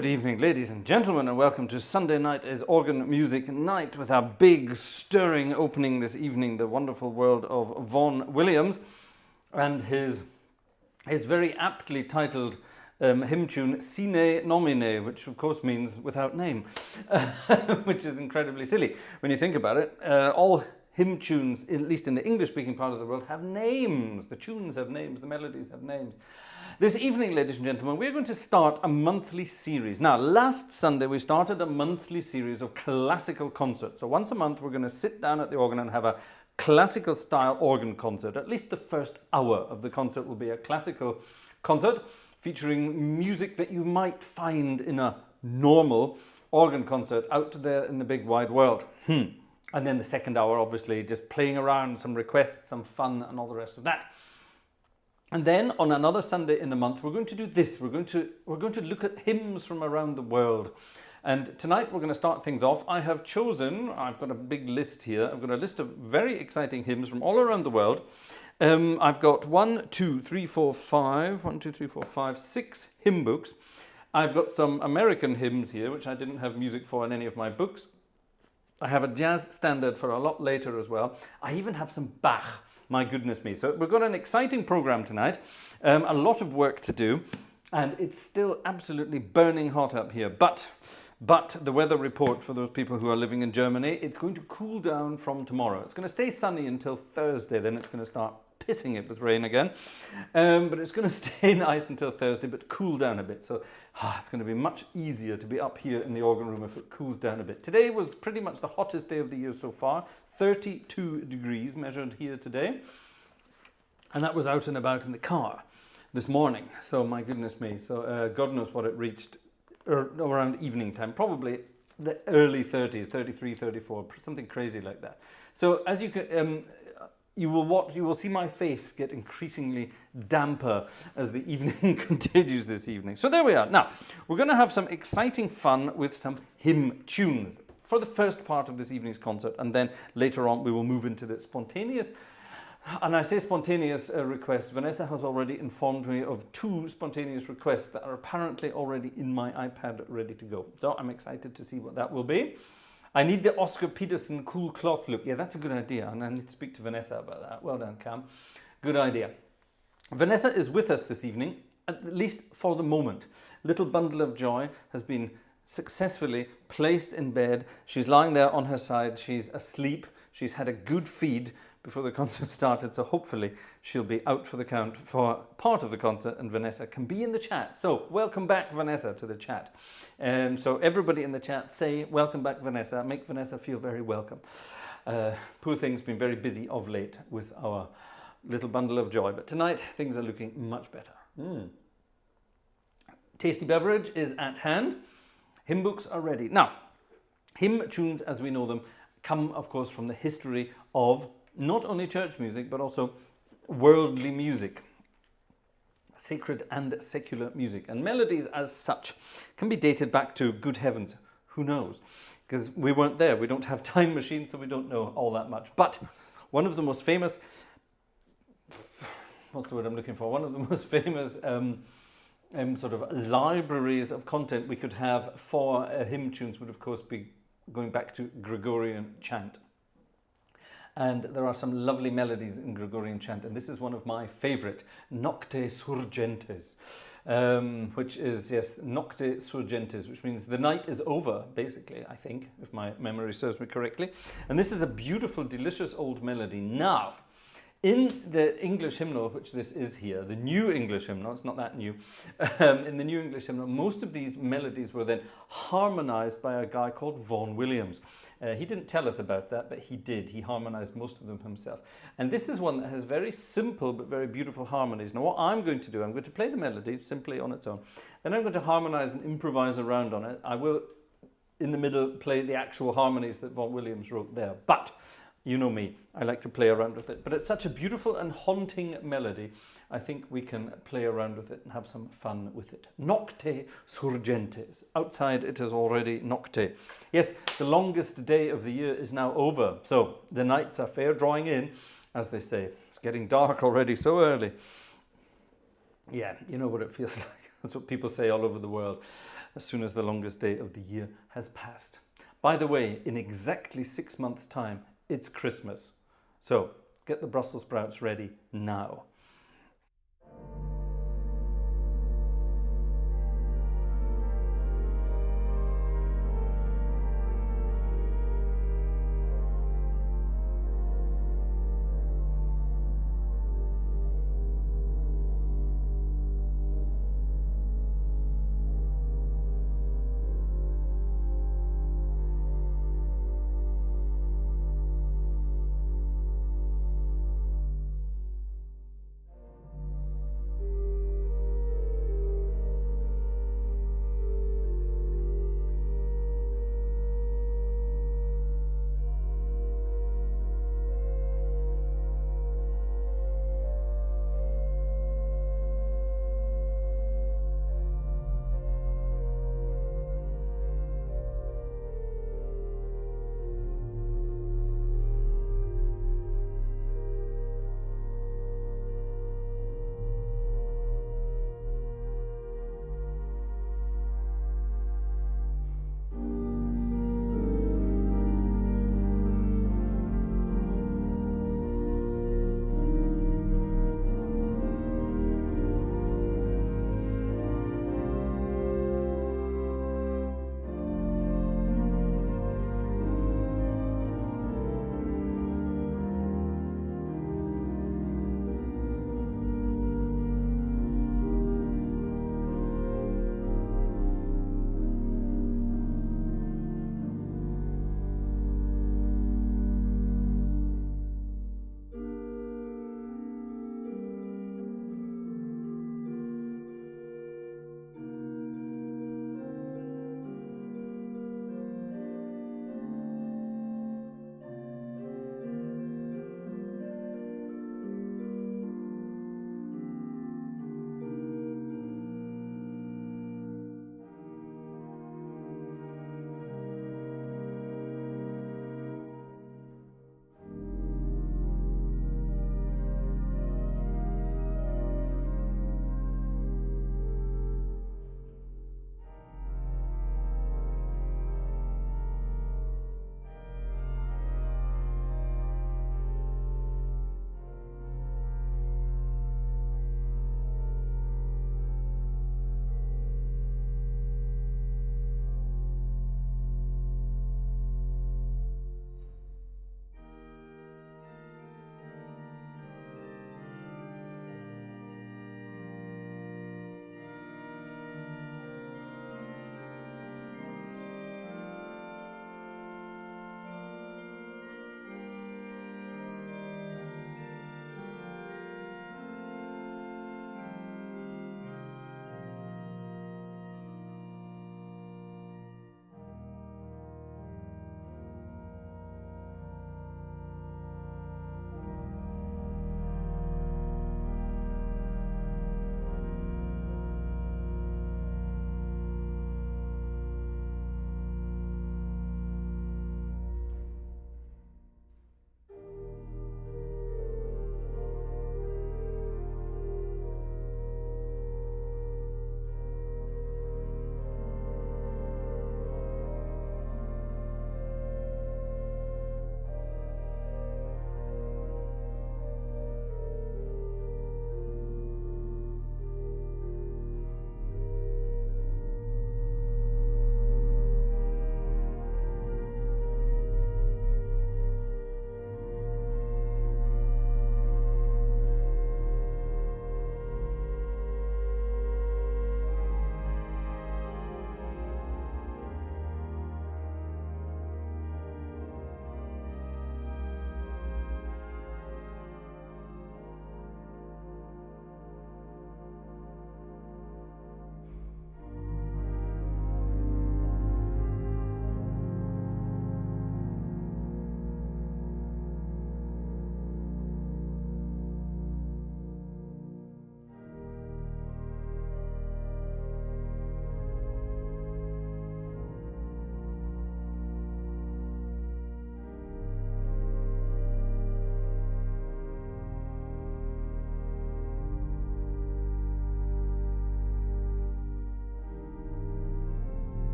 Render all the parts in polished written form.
Good evening, ladies and gentlemen, and welcome to Sunday Night is Organ Music Night with our big, stirring opening this evening, the wonderful world of Vaughan Williams and his very aptly titled hymn tune Sine Nomine, which of course means without name, which is incredibly silly when you think about it. All hymn tunes, at least in the English-speaking part of the world, have names. The tunes have names, the melodies have names. This evening, ladies and gentlemen, we're going to start a monthly series. Now, last Sunday, we started a monthly series of classical concerts. So once a month, we're going to sit down at the organ and have a classical style organ concert. At least the first hour of the concert will be a classical concert featuring music that you might find in a normal organ concert out there in the big wide world. And then the second hour, obviously, just playing around, some requests, some fun, and all the rest of that. And then on another Sunday in the month, we're going to do this. We're going to look at hymns from around the world. And tonight we're going to start things off. I've got a big list here. I've got a list of very exciting hymns from all around the world. I've got 6 hymn books. I've got some American hymns here, which I didn't have music for in any of my books. I have a jazz standard for a lot later as well. I even have some Bach. My goodness me. So we've got an exciting program tonight, a lot of work to do, and it's still absolutely burning hot up here. But the weather report for those people who are living in Germany, it's going to cool down from tomorrow. It's going to stay sunny until Thursday, then it's going to start pissing it with rain again. But it's going to stay nice until Thursday, but cool down a bit. So it's going to be much easier to be up here in the organ room if it cools down a bit. Today was pretty much the hottest day of the year so far. 32 degrees measured here today, and that was out and about in the car this morning. So my goodness me, so God knows what it reached around evening time, probably the early 30s, 33, 34, something crazy like that. So as you can, you will see my face get increasingly damper as the evening continues this evening. So there we are. Now we're going to have some exciting fun with some hymn tunes for the first part of this evening's concert, and then later on we will move into the spontaneous, and I say spontaneous requests. Vanessa has already informed me of 2 spontaneous requests that are apparently already in my iPad ready to go. So I'm excited to see what that will be. I need the Oscar Peterson cool cloth look. Yeah, that's a good idea, and I need to speak to Vanessa about that. Well done, Cam. Good idea. Vanessa is with us this evening, at least for the moment. Little Bundle of Joy has been successfully placed in bed. She's lying there on her side. She's asleep. She's had a good feed before the concert started, so hopefully she'll be out for the count for part of the concert and Vanessa can be in the chat. So welcome back, Vanessa, to the chat. So everybody in the chat say welcome back, Vanessa. Make Vanessa feel very welcome. Poor thing's been very busy of late with our Little Bundle of Joy, but tonight things are looking much better. Tasty beverage is at hand. Hymn books are ready. Now, hymn tunes as we know them come, of course, from the history of not only church music, but also worldly music, sacred and secular music. And melodies as such can be dated back to, good heavens, who knows? Because we weren't there. We don't have time machines, so we don't know all that much. But one of the most famous, what's the word I'm looking for? One of the most famous sort of libraries of content we could have for hymn tunes would of course be going back to Gregorian chant. And there are some lovely melodies in Gregorian chant, and this is one of my favorite, Nocte Surgentes, which is, yes, Nocte Surgentes, which means the night is over, basically, I think, if my memory serves me correctly. And this is a beautiful, delicious old melody. Now, in the English hymnal, which this is here, the New English hymnal, it's not that new, in the New English hymnal, most of these melodies were then harmonized by a guy called Vaughan Williams. He didn't tell us about that, but he did. He harmonized most of them himself. And this is one that has very simple but very beautiful harmonies. Now what I'm going to do, I'm going to play the melody simply on its own. Then I'm going to harmonize and improvise around on it. I will, in the middle, play the actual harmonies that Vaughan Williams wrote there. But you know me, I like to play around with it. But it's such a beautiful and haunting melody, I think we can play around with it and have some fun with it. Nocte Surgentes. Outside it is already nocte. Yes, the longest day of the year is now over. So the nights are fair drawing in, as they say. It's getting dark already so early. Yeah, you know what it feels like. That's what people say all over the world. as soon as the longest day of the year has passed. By the way, in exactly 6 months' time, it's Christmas. So get the Brussels sprouts ready now.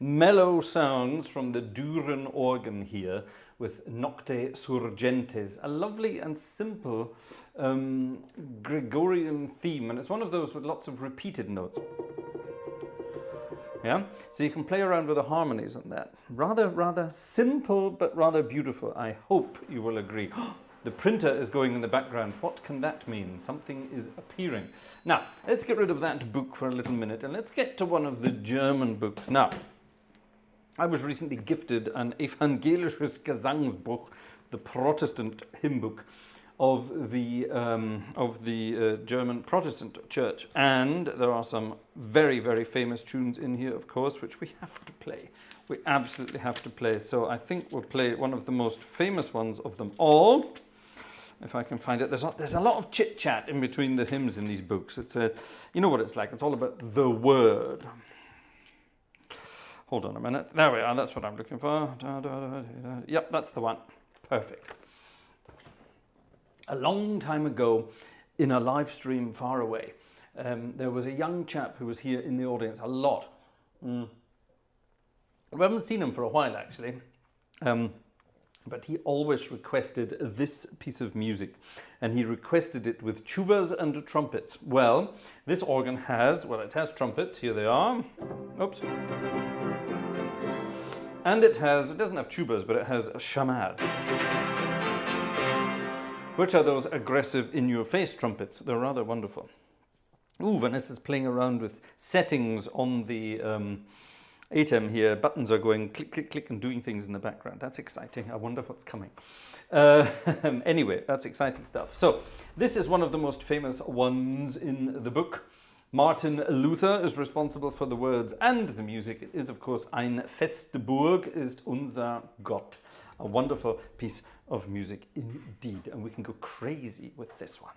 mellow sounds from the Düren organ here with Nocte Surgentes, a lovely and simple Gregorian theme, and it's one of those with lots of repeated notes. Yeah, so you can play around with the harmonies on that. Rather simple, but rather beautiful. I hope you will agree. The printer is going in the background. What can that mean? Something is appearing. Now, let's get rid of that book for a little minute and let's get to one of the German books. Now, I was recently gifted an Evangelisches Gesangsbuch, the Protestant hymn book of the German Protestant church. And there are some very, very famous tunes in here, of course, which we have to play. We absolutely have to play. So I think we'll play one of the most famous ones of them all. If I can find it. There's a lot of chit-chat in between the hymns in these books. It's you know what it's like. It's all about the word. Hold on a minute. There we are. That's what I'm looking for. Yep, that's the one. Perfect. A long time ago, in a live stream far away, there was a young chap who was here in the audience a lot. We haven't seen him for a while, actually. But he always requested this piece of music, and he requested it with tubas and trumpets. Well, this organ has, it has trumpets, here they are. Oops. And it doesn't have tubas, but it has shamad, which are those aggressive in-your-face trumpets. They're rather wonderful. Ooh, Vanessa's playing around with settings on the ATEM here. Buttons are going click, click, click and doing things in the background. That's exciting. I wonder what's coming. Anyway, that's exciting stuff. So this is one of the most famous ones in the book. Martin Luther is responsible for the words and the music. It is, of course, Ein feste Burg ist unser Gott. A wonderful piece of music indeed. And we can go crazy with this one.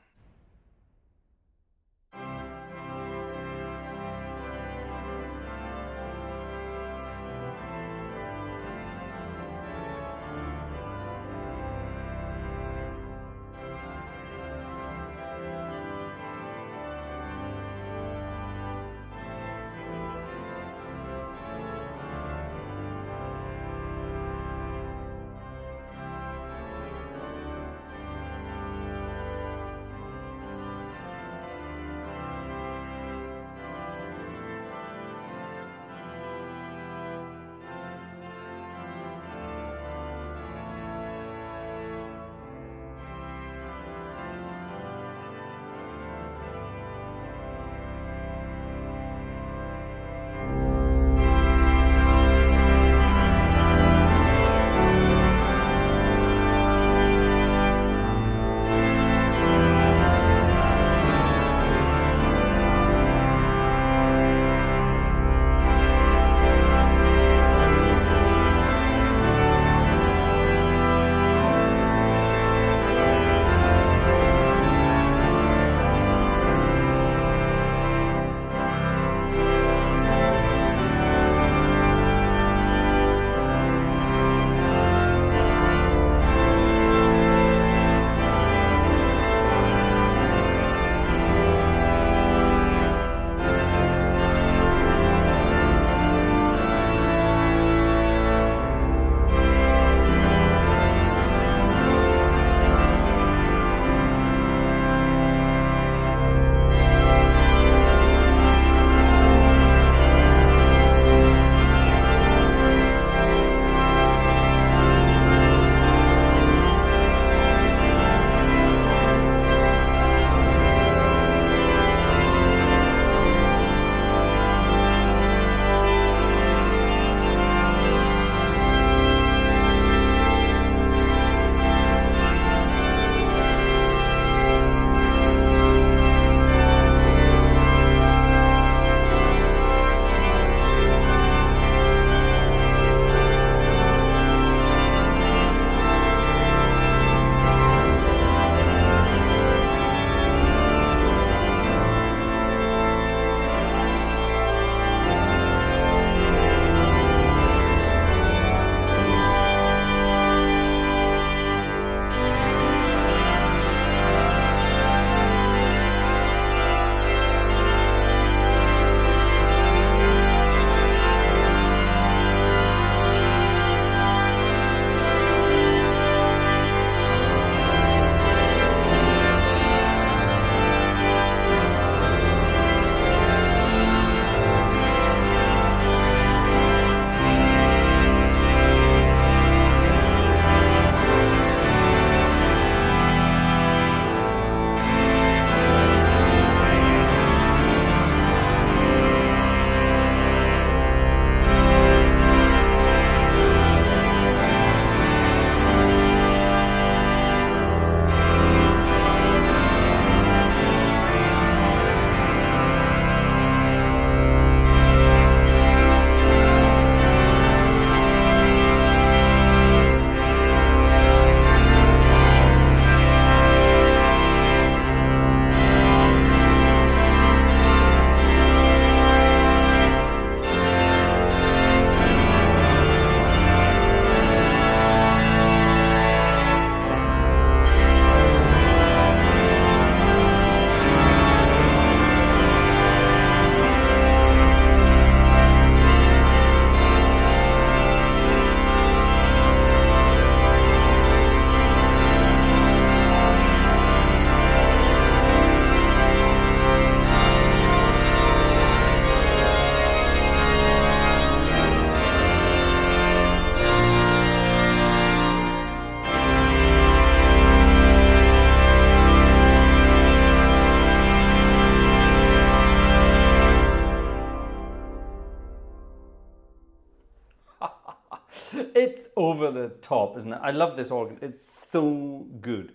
It's over the top, isn't it? I love this organ. It's so good.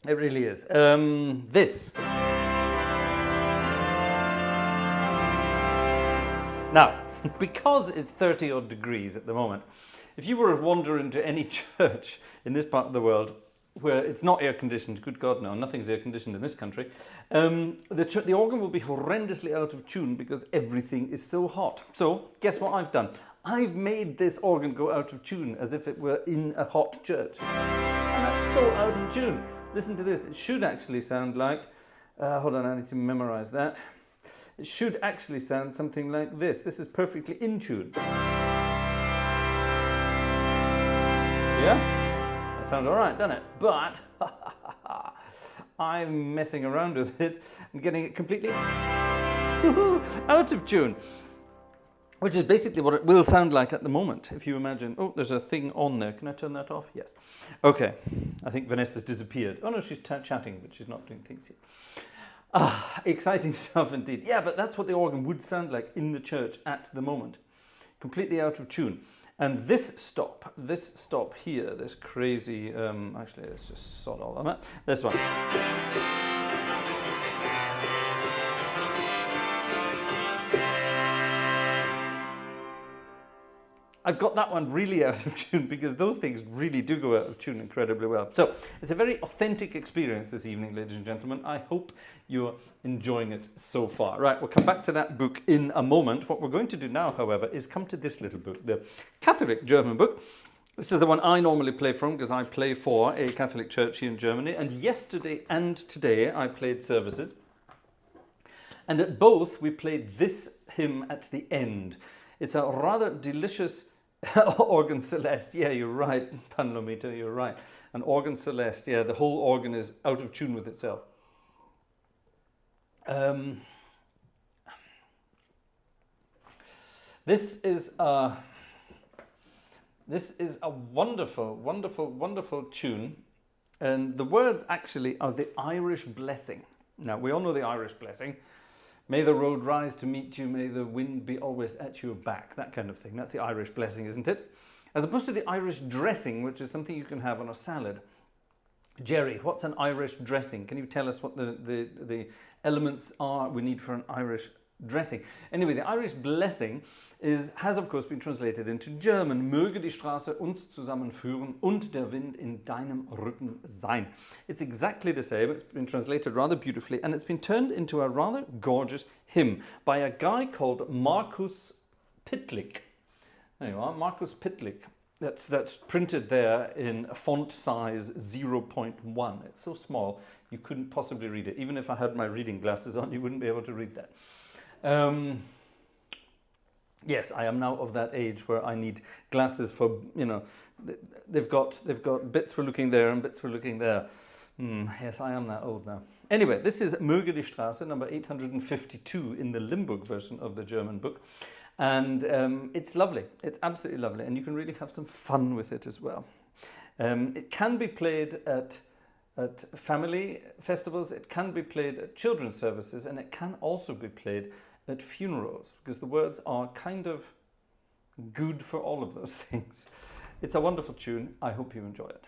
It really is. This. Now, because it's 30 odd degrees at the moment, if you were to wander into any church in this part of the world where it's not air conditioned, good God no, nothing's air conditioned in this country, the organ will be horrendously out of tune because everything is so hot. So guess what I've done? I've made this organ go out of tune as if it were in a hot church. And that's so out of tune. Listen to this. It should actually sound like, hold on, I need to memorize that. It should actually sound something like this. This is perfectly in tune. Yeah? That sounds all right, doesn't it? But I'm messing around with it and getting it completely out of tune. Which is basically what it will sound like at the moment. If you imagine, oh, there's a thing on there. Can I turn that off? Yes. Okay. I think Vanessa's disappeared. Oh no, she's chatting, but she's not doing things yet. Ah, exciting stuff indeed. Yeah, but that's what the organ would sound like in the church at the moment. Completely out of tune. And this stop here, this crazy, actually let's just sort all of that. This one. I've got that one really out of tune because those things really do go out of tune incredibly well. So it's a very authentic experience this evening, ladies and gentlemen. I hope you're enjoying it so far. Right, we'll come back to that book in a moment. What we're going to do now, however, is come to this little book, the Catholic German book. This is the one I normally play from because I play for a Catholic church here in Germany. And yesterday and today I played services. And at both we played this hymn at the end. It's a rather delicious organ celeste. Yeah, you're right, Panlomita, you're right. An organ celeste. Yeah, the whole organ is out of tune with itself. This is a wonderful, wonderful, wonderful tune. And the words actually are the Irish blessing. Now, we all know the Irish blessing. May the road rise to meet you, may the wind be always at your back, that kind of thing. That's the Irish blessing, isn't it? As opposed to the Irish dressing, which is something you can have on a salad. Jerry, what's an Irish dressing? Can you tell us what the elements are we need for an Irish dressing? Anyway, the Irish blessing has of course been translated into German. Möge die Straße uns zusammenführen und der Wind in deinem Rücken sein. It's exactly the same. It's been translated rather beautifully and it's been turned into a rather gorgeous hymn by a guy called Markus Pittlik. There you are, Markus Pittlik. That's printed there in font size 0.1. It's so small you couldn't possibly read it. Even if I had my reading glasses on, you wouldn't be able to read that. Yes, I am now of that age where I need glasses for, you know, they've got bits for looking there and bits for looking there. Yes, I am that old now. Anyway, this is Möge die Straße, number 852 in the Limburg version of the German book. And it's lovely. It's absolutely lovely. And you can really have some fun with it as well. It can be played at family festivals. It can be played at children's services. And it can also be played at funerals, because the words are kind of good for all of those things. It's a wonderful tune. I hope you enjoy it.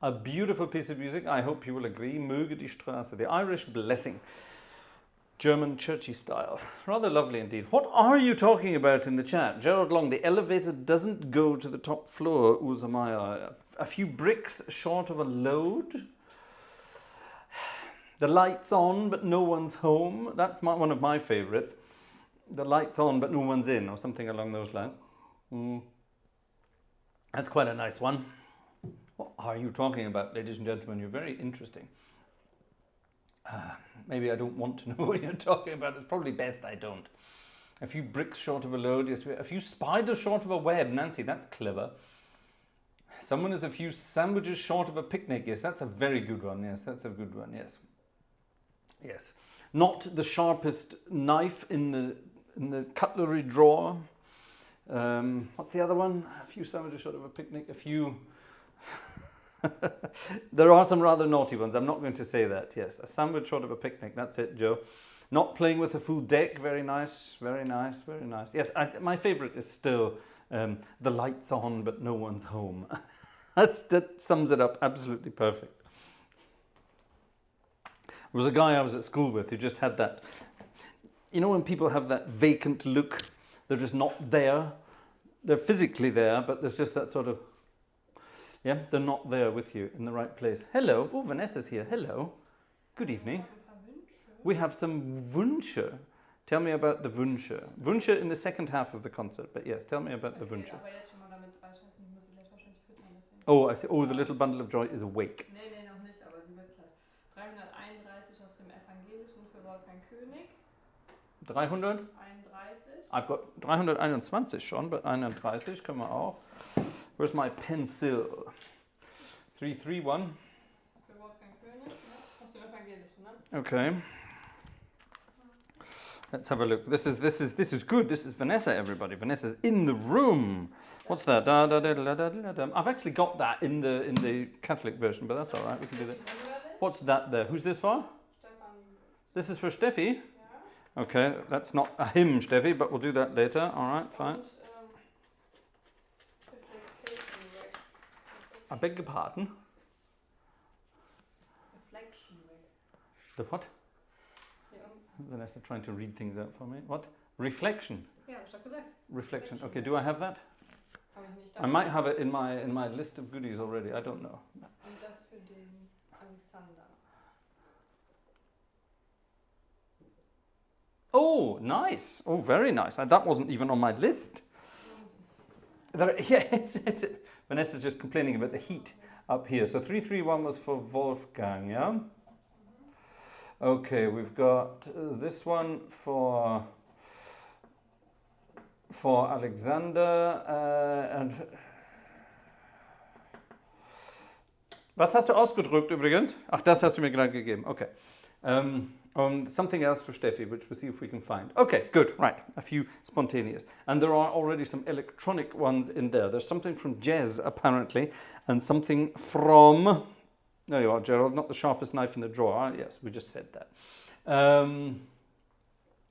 A beautiful piece of music, I hope you will agree. Möge die Straße, the Irish blessing. German churchy style. Rather lovely indeed. What are you talking about in the chat? Gerald Long, the elevator doesn't go to the top floor, Uzamaya. A few bricks short of a load. The light's on, but no one's home. That's one of my favourites. The light's on, but no one's in, or something along those lines. That's quite a nice one. What are you talking about, ladies and gentlemen? You're very interesting. Maybe I don't want to know what you're talking about. It's probably best I don't. A few bricks short of a load. Yes, a few spiders short of a web. Nancy, that's clever. Someone is a few sandwiches short of a picnic. Yes, that's a very good one. Yes, that's a good one. Yes. Yes. Not the sharpest knife in the cutlery drawer. What's the other one? A few sandwiches short of a picnic. A few... There are some rather naughty ones. I'm not going to say that. Yes, a sandwich short of a picnic. That's it, Joe. Not playing with a full deck. Very nice. Very nice. Very nice. Yes, my favourite is still the light's on, but no one's home. That sums it up absolutely perfect. There was a guy I was at school with who just had that. You know when people have that vacant look? They're just not there. They're physically there, but there's just that sort of... Yeah, they're not there with you in the right place. Hello. Oh, Vanessa's here. Hello. Good evening. We have some Wünsche. Tell me about the Wünsche. Wünsche in the second half of the concert, but yes, tell me about the Wünsche. Oh, I see. Oh, the little bundle of joy is awake. Nee, noch nicht, aber sie wird gleich. 331 aus dem Evangelischen für Wolfgang König. 331? I've got 321 schon, but 31 können wir auch. Where's my pencil? 331. Für Wolfgang König, ne? Aus dem Evangelischen, ne? Okay. Let's have a look. This is good. This is Vanessa, everybody. Vanessa's in the room. What's that? Da, da, da, da, da, da, da. I've actually got that in the Catholic version, but that's all right. We can do that. What's that there? Who's this for? This is for Steffi? Yeah. Okay, that's not a hymn, Steffi, but we'll do that later. All right, fine. I beg your pardon? Reflection. The what? Vanessa trying to read things out for me. What? Reflection. Ja, hab ich doch gesagt. Reflection. Okay, do I have that? I might have it in my list of goodies already. I don't know. Und das für den Alexander. Oh, nice. Oh, very nice. That wasn't even on my list. Vanessa's just complaining about the heat up here. So 331 was for Wolfgang, yeah? Okay, we've got this one for Alexander and... Was hast du ausgedrückt übrigens? Ach, das hast du mir gerade gegeben. Okay. Something else for Steffi, which we'll see if we can find. Okay, good, right. A few spontaneous. And there are already some electronic ones in there. There's something from Jez, apparently, and something from... There you are, Gerald, not the sharpest knife in the drawer. Yes, we just said that.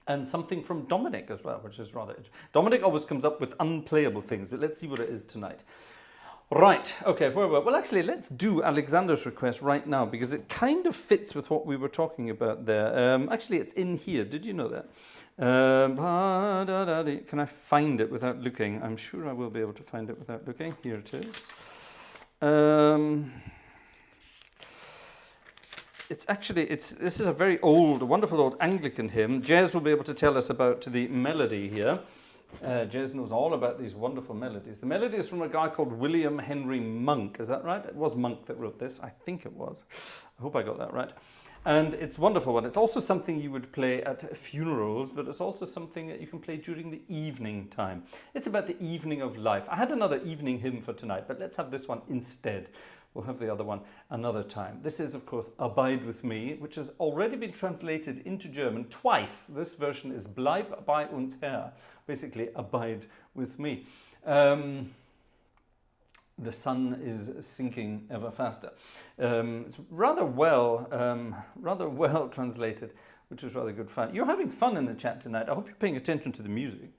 And something from Dominic as well, which is rather interesting. Dominic always comes up with unplayable things, but let's see what it is tonight. Right, okay, where were we? Well, actually, let's do Alexander's request right now, because it kind of fits with what we were talking about there. Actually, it's in here. Did you know that? Can I find it without looking? I'm sure I will be able to find it without looking. Here it is. This is a very old, wonderful old Anglican hymn. Jez will be able to tell us about the melody here. Jez knows all about these wonderful melodies. The melody is from a guy called William Henry Monk. Is that right? It was Monk that wrote this. I think it was. I hope I got that right. And it's a wonderful one. It's also something you would play at funerals, but it's also something that you can play during the evening time. It's about the evening of life. I had another evening hymn for tonight, but let's have this one instead. We'll have the other one another time. This is, of course, Abide with Me, which has already been translated into German twice. This version is Bleib bei uns Herr, basically, Abide with Me. The sun is sinking ever faster. It's rather well translated, which is rather good fun. You're having fun in the chat tonight. I hope you're paying attention to the music.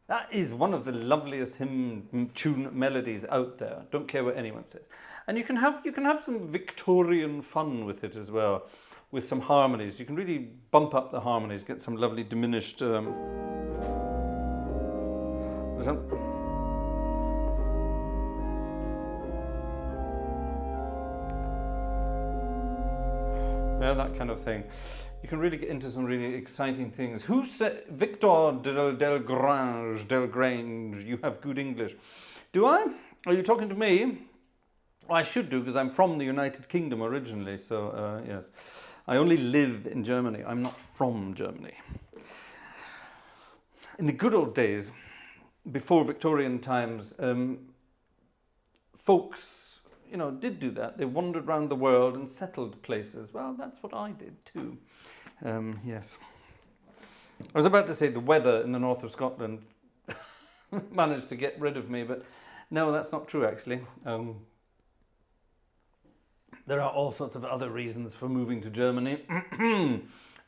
That is one of the loveliest hymn tune melodies out there. Don't care what anyone says. And you can have some Victorian fun with it as well, with some harmonies. You can really bump up the harmonies, get some lovely diminished. Yeah, that kind of thing. You can really get into some really exciting things. Who said Victor Delgrange? You have good English. Do I? Are you talking to me? Well, I should do, because I'm from the United Kingdom originally. So yes, I only live in Germany. I'm not from Germany. In the good old days, before Victorian times, folks, did do that. They wandered around the world and settled places. Well, that's what I did too. Yes. I was about to say the weather in the north of Scotland managed to get rid of me, but no, that's not true actually. There are all sorts of other reasons for moving to Germany.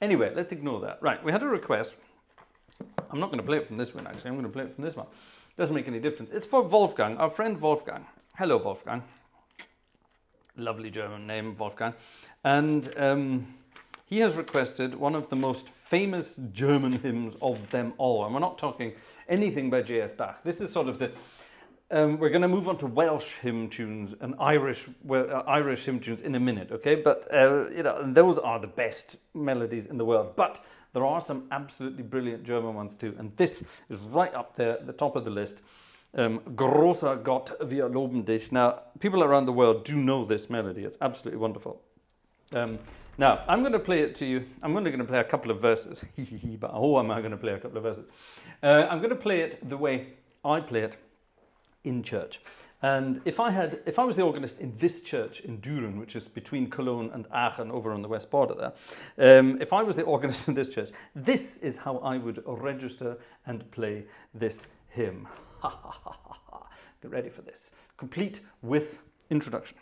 Anyway, let's ignore that. Right, we had a request. I'm not going to play it from this one actually. I'm going to play it from this one. Doesn't make any difference. It's for Wolfgang, our friend Wolfgang. Hello, Wolfgang. Lovely German name, Wolfgang. And he has requested one of the most famous German hymns of them all. And we're not talking anything by J.S. Bach. This is sort of the... we're going to move on to Welsh hymn tunes and Irish hymn tunes in a minute, okay? But, those are the best melodies in the world. But there are some absolutely brilliant German ones too. And this is right up there at the top of the list. Großer Gott, wir loben dich. Now, people around the world do know this melody. It's absolutely wonderful. Now, I'm going to play it to you. I'm only going to play a couple of verses. But am I going to play a couple of verses? I'm going to play it the way I play it in church. And if I was the organist in this church in Düren, which is between Cologne and Aachen, over on the west border there, if I was the organist in this church, this is how I would register and play this hymn. Get ready for this. Complete with introduction.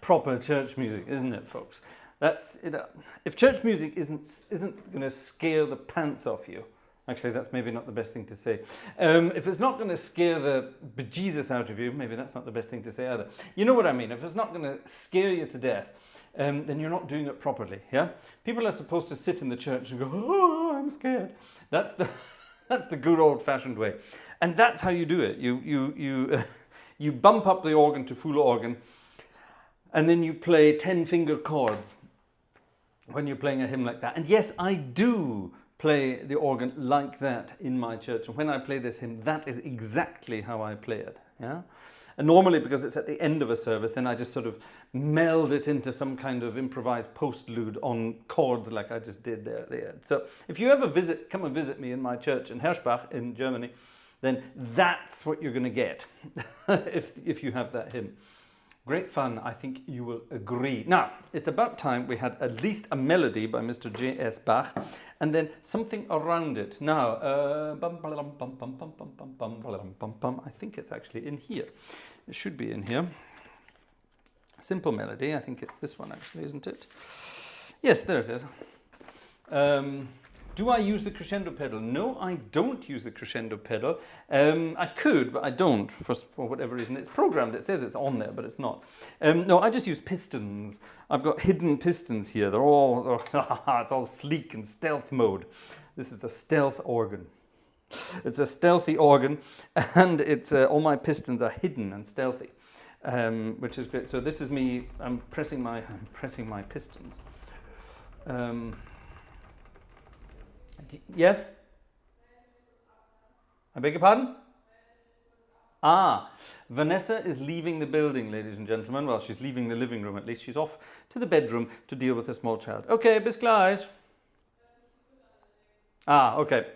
proper church music, isn't it, folks? That's it. If church music isn't going to scare the pants off you, actually, that's maybe not the best thing to say. If it's not going to scare the bejesus out of you, maybe that's not the best thing to say either. You know what I mean? If it's not going to scare you to death, then you're not doing it properly. Yeah, people are supposed to sit in the church and go, "Oh, I'm scared." That's the good old-fashioned way, and that's how you do it. You bump up the organ to full organ, and then you play 10-finger chords when you're playing a hymn like that. And yes, I do play the organ like that in my church. And when I play this hymn, that is exactly how I play it. Yeah. And normally, because it's at the end of a service, then I just sort of meld it into some kind of improvised postlude on chords like I just did there at the end. So if you ever come and visit me in my church in Herschbach in Germany, then that's what you're going to get if you have that hymn. Great fun, I think you will agree. Now, it's about time we had at least a melody by Mr. J.S. Bach, and then something around it. Now, I think it's actually in here. It should be in here. Simple melody, I think it's this one actually, isn't it? Yes, there it is. Do I use the crescendo pedal? No, I don't use the crescendo pedal. I could, but I don't for whatever reason. It's programmed, it says it's on there, but it's not. No, I just use pistons. I've got hidden pistons here. They're all, it's all sleek and stealth mode. This is a stealth organ. It's a stealthy organ, and it's all my pistons are hidden and stealthy, which is great. So this is me. I'm pressing my pistons. Yes? I beg your pardon? Vanessa is leaving the building, ladies and gentlemen. Well, she's leaving the living room at least. She's off to the bedroom to deal with a small child. Okay, bis gleich. Okay.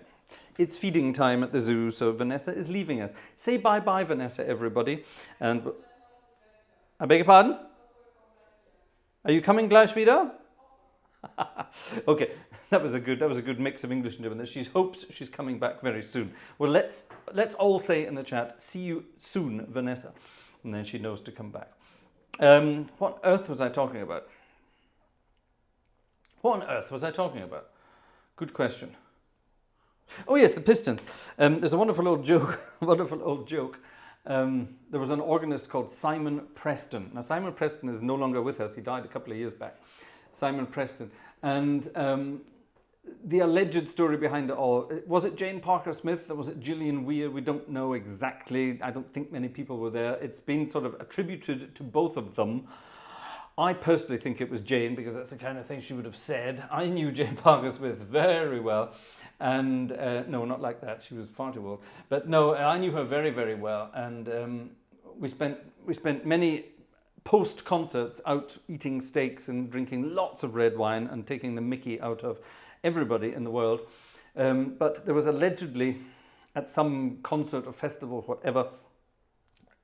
It's feeding time at the zoo, so Vanessa is leaving us. Say bye-bye, Vanessa, everybody. And I beg your pardon? Are you coming gleich wieder? Okay, that was a good mix of English and German. She hopes she's coming back very soon. Well, let's all say in the chat, see you soon, Vanessa, and then she knows to come back. What on earth was I talking about? What on earth was I talking about? Good question. Oh yes, the pistons. There's a wonderful old joke. There was an organist called Simon Preston. Now Simon Preston is no longer with us. He died a couple of years back. Simon Preston. And the alleged story behind it all, was it Jane Parker Smith or was it Gillian Weir? We don't know exactly. I don't think many people were there. It's been sort of attributed to both of them. I personally think it was Jane because that's the kind of thing she would have said. I knew Jane Parker Smith very well. And no, not like that. She was far too old. But no, I knew her very, very well. And we spent many post-concerts out eating steaks and drinking lots of red wine and taking the mickey out of everybody in the world. But there was allegedly, at some concert or festival, whatever,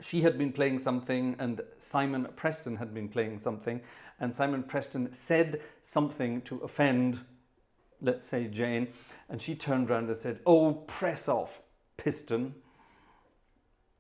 she had been playing something and Simon Preston had been playing something, and Simon Preston said something to offend, let's say, Jane, and she turned around and said, "Oh, press off, piston."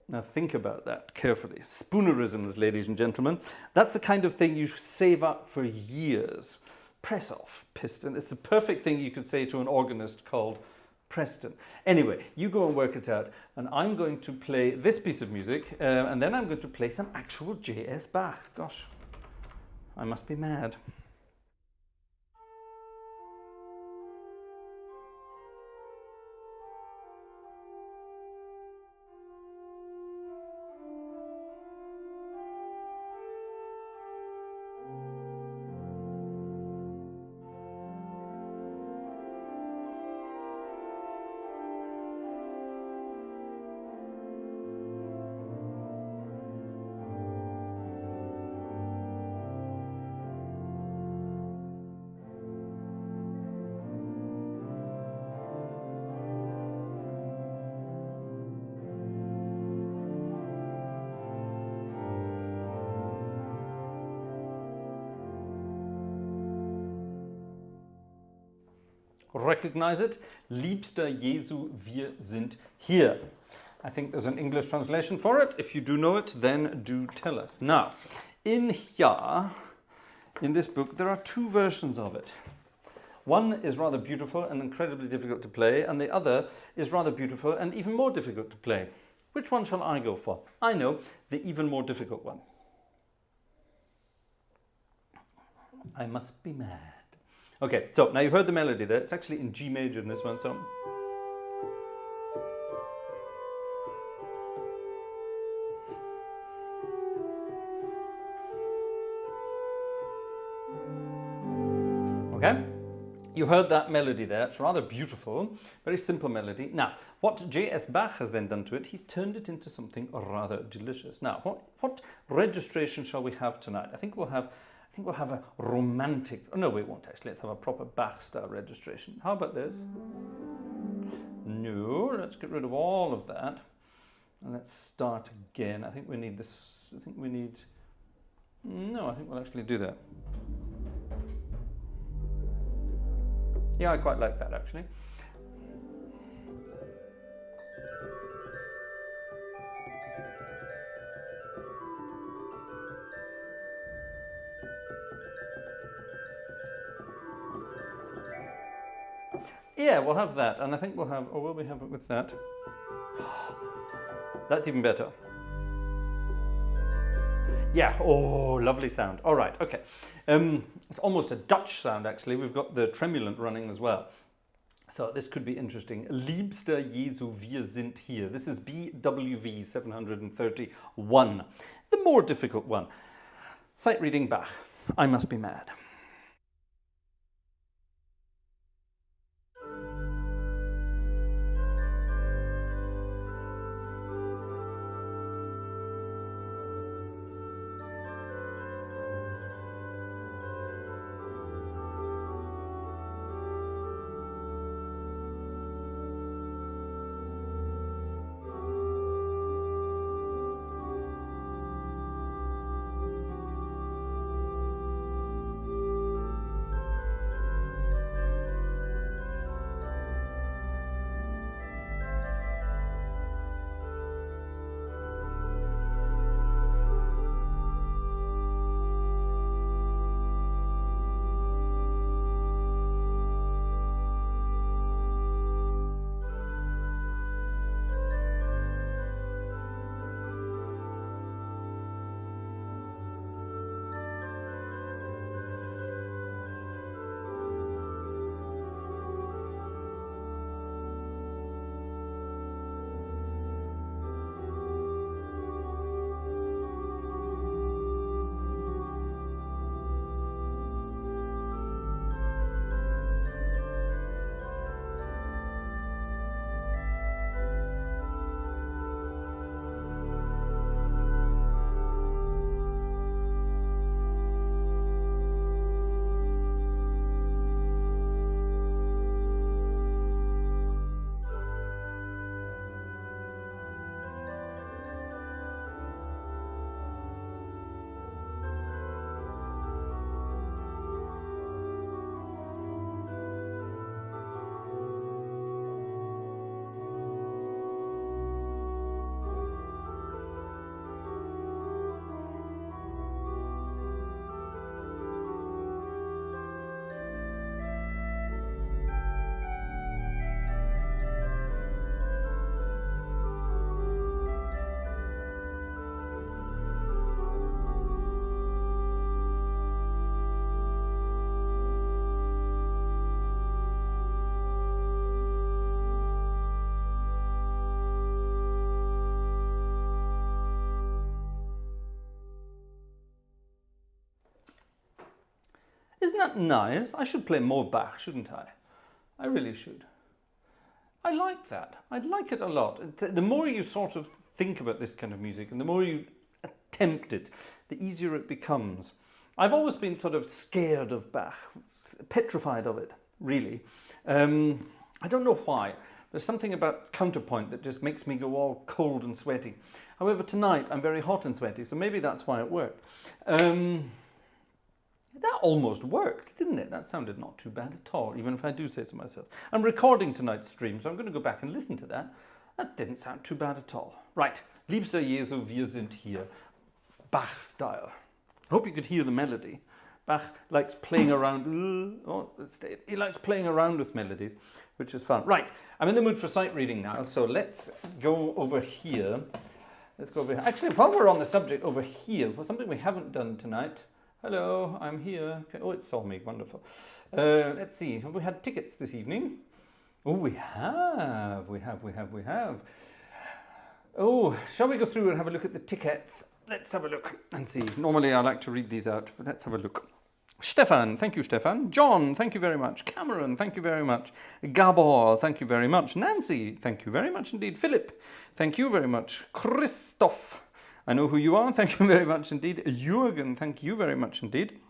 Now think about that carefully. Spoonerisms, ladies and gentlemen. That's the kind of thing you save up for years. Press off, piston. It's the perfect thing you could say to an organist called Preston. Anyway, you go and work it out. And I'm going to play this piece of music. And then I'm going to play some actual J.S. Bach. Gosh, I must be mad. Recognize it? Liebster Jesu, wir sind hier. I think there's an English translation for it. If you do know it, then do tell us. Now, in here, in this book, there are two versions of it. One is rather beautiful and incredibly difficult to play, and the other is rather beautiful and even more difficult to play. Which one shall I go for? I know, the even more difficult one. I must be mad. Okay, so now you heard the melody there. It's actually in G major in this one, so. Okay, you heard that melody there. It's rather beautiful, very simple melody. Now, what J.S. Bach has then done to it, he's turned it into something rather delicious. Now, what registration shall we have tonight? I think we'll have a romantic. Oh no, we won't actually. Let's have a proper Bach style registration. How about this? No, let's get rid of all of that, and let's start again. I think we need this. I think we need. No, I think we'll actually do that. Yeah, I quite like that actually. Yeah, we'll have that, and I think we'll have, or will we have it with that? That's even better. Yeah, oh, lovely sound. All right, okay. It's almost a Dutch sound, actually. We've got the tremulant running as well. So this could be interesting. Liebster Jesu, wir sind hier. This is BWV 731. The more difficult one. Sight reading Bach. I must be mad. Isn't that nice? I should play more Bach, shouldn't I? I really should. I like that. I like it a lot. The more you sort of think about this kind of music and the more you attempt it, the easier it becomes. I've always been sort of scared of Bach, petrified of it, really. I don't know why. There's something about counterpoint that just makes me go all cold and sweaty. However, tonight I'm very hot and sweaty, so maybe that's why it worked. That almost worked, didn't it? That sounded not too bad at all, even if I do say so myself. I'm recording tonight's stream, so I'm going to go back and listen to that. That didn't sound too bad at all. Right, Liebster Jesu, wir sind hier. Bach style. Hope you could hear the melody. Bach likes playing around. He likes playing around with melodies, which is fun. Right, I'm in the mood for sight reading now, so let's go over here. Let's go over here. Actually, while we're on the subject over here, well, something we haven't done tonight. Hello, I'm here. Okay. Oh, it saw me. Wonderful. Let's see. Have we had tickets this evening? Oh, we have. We have. Oh, shall we go through and have a look at the tickets? Let's have a look and see. Normally I like to read these out, but let's have a look. Stefan, thank you, Stefan. John, thank you very much. Cameron, thank you very much. Gabor, thank you very much. Nancy, thank you very much indeed. Philip, thank you very much. Christoph, I know who you are. Thank you very much indeed. Jürgen, thank you very much indeed.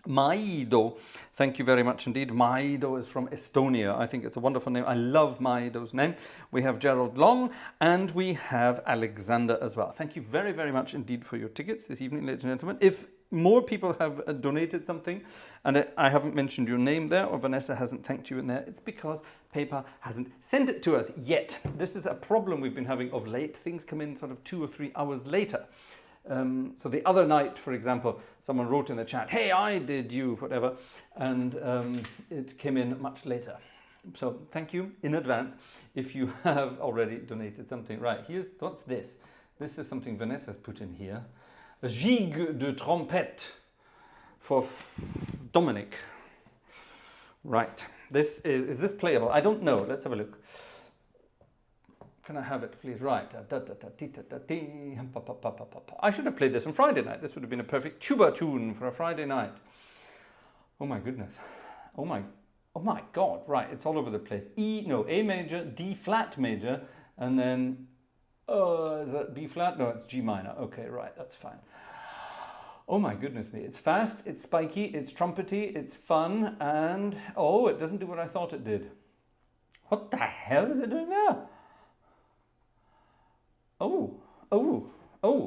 Maido, thank you very much indeed. Maido is from Estonia. I think it's a wonderful name. I love Maido's name. We have Gerald Long and we have Alexander as well. Thank you very, very much indeed for your tickets this evening, ladies and gentlemen. If more people have donated something and I haven't mentioned your name there or Vanessa hasn't thanked you in there, it's because PayPal hasn't sent it to us yet. This is a problem we've been having of late. Things come in sort of 2 or 3 hours later. So the other night, for example, someone wrote in the chat, hey, I did you, whatever, and it came in much later. So thank you in advance if you have already donated something. Right, what's this? This is something Vanessa's put in here. A gigue de trompette for Dominic. Right, is this playable? I don't know, let's have a look. Can I have it, please? Right. I should have played this on Friday night. This would have been a perfect tuba tune for a Friday night. Oh my goodness. Oh my God. Right. It's all over the place. A major, D flat major, and then, is that B flat? No, it's G minor. Okay, right. That's fine. Oh my goodness me. It's fast, it's spiky, it's trumpety, it's fun, and, it doesn't do what I thought it did. What the hell is it doing there?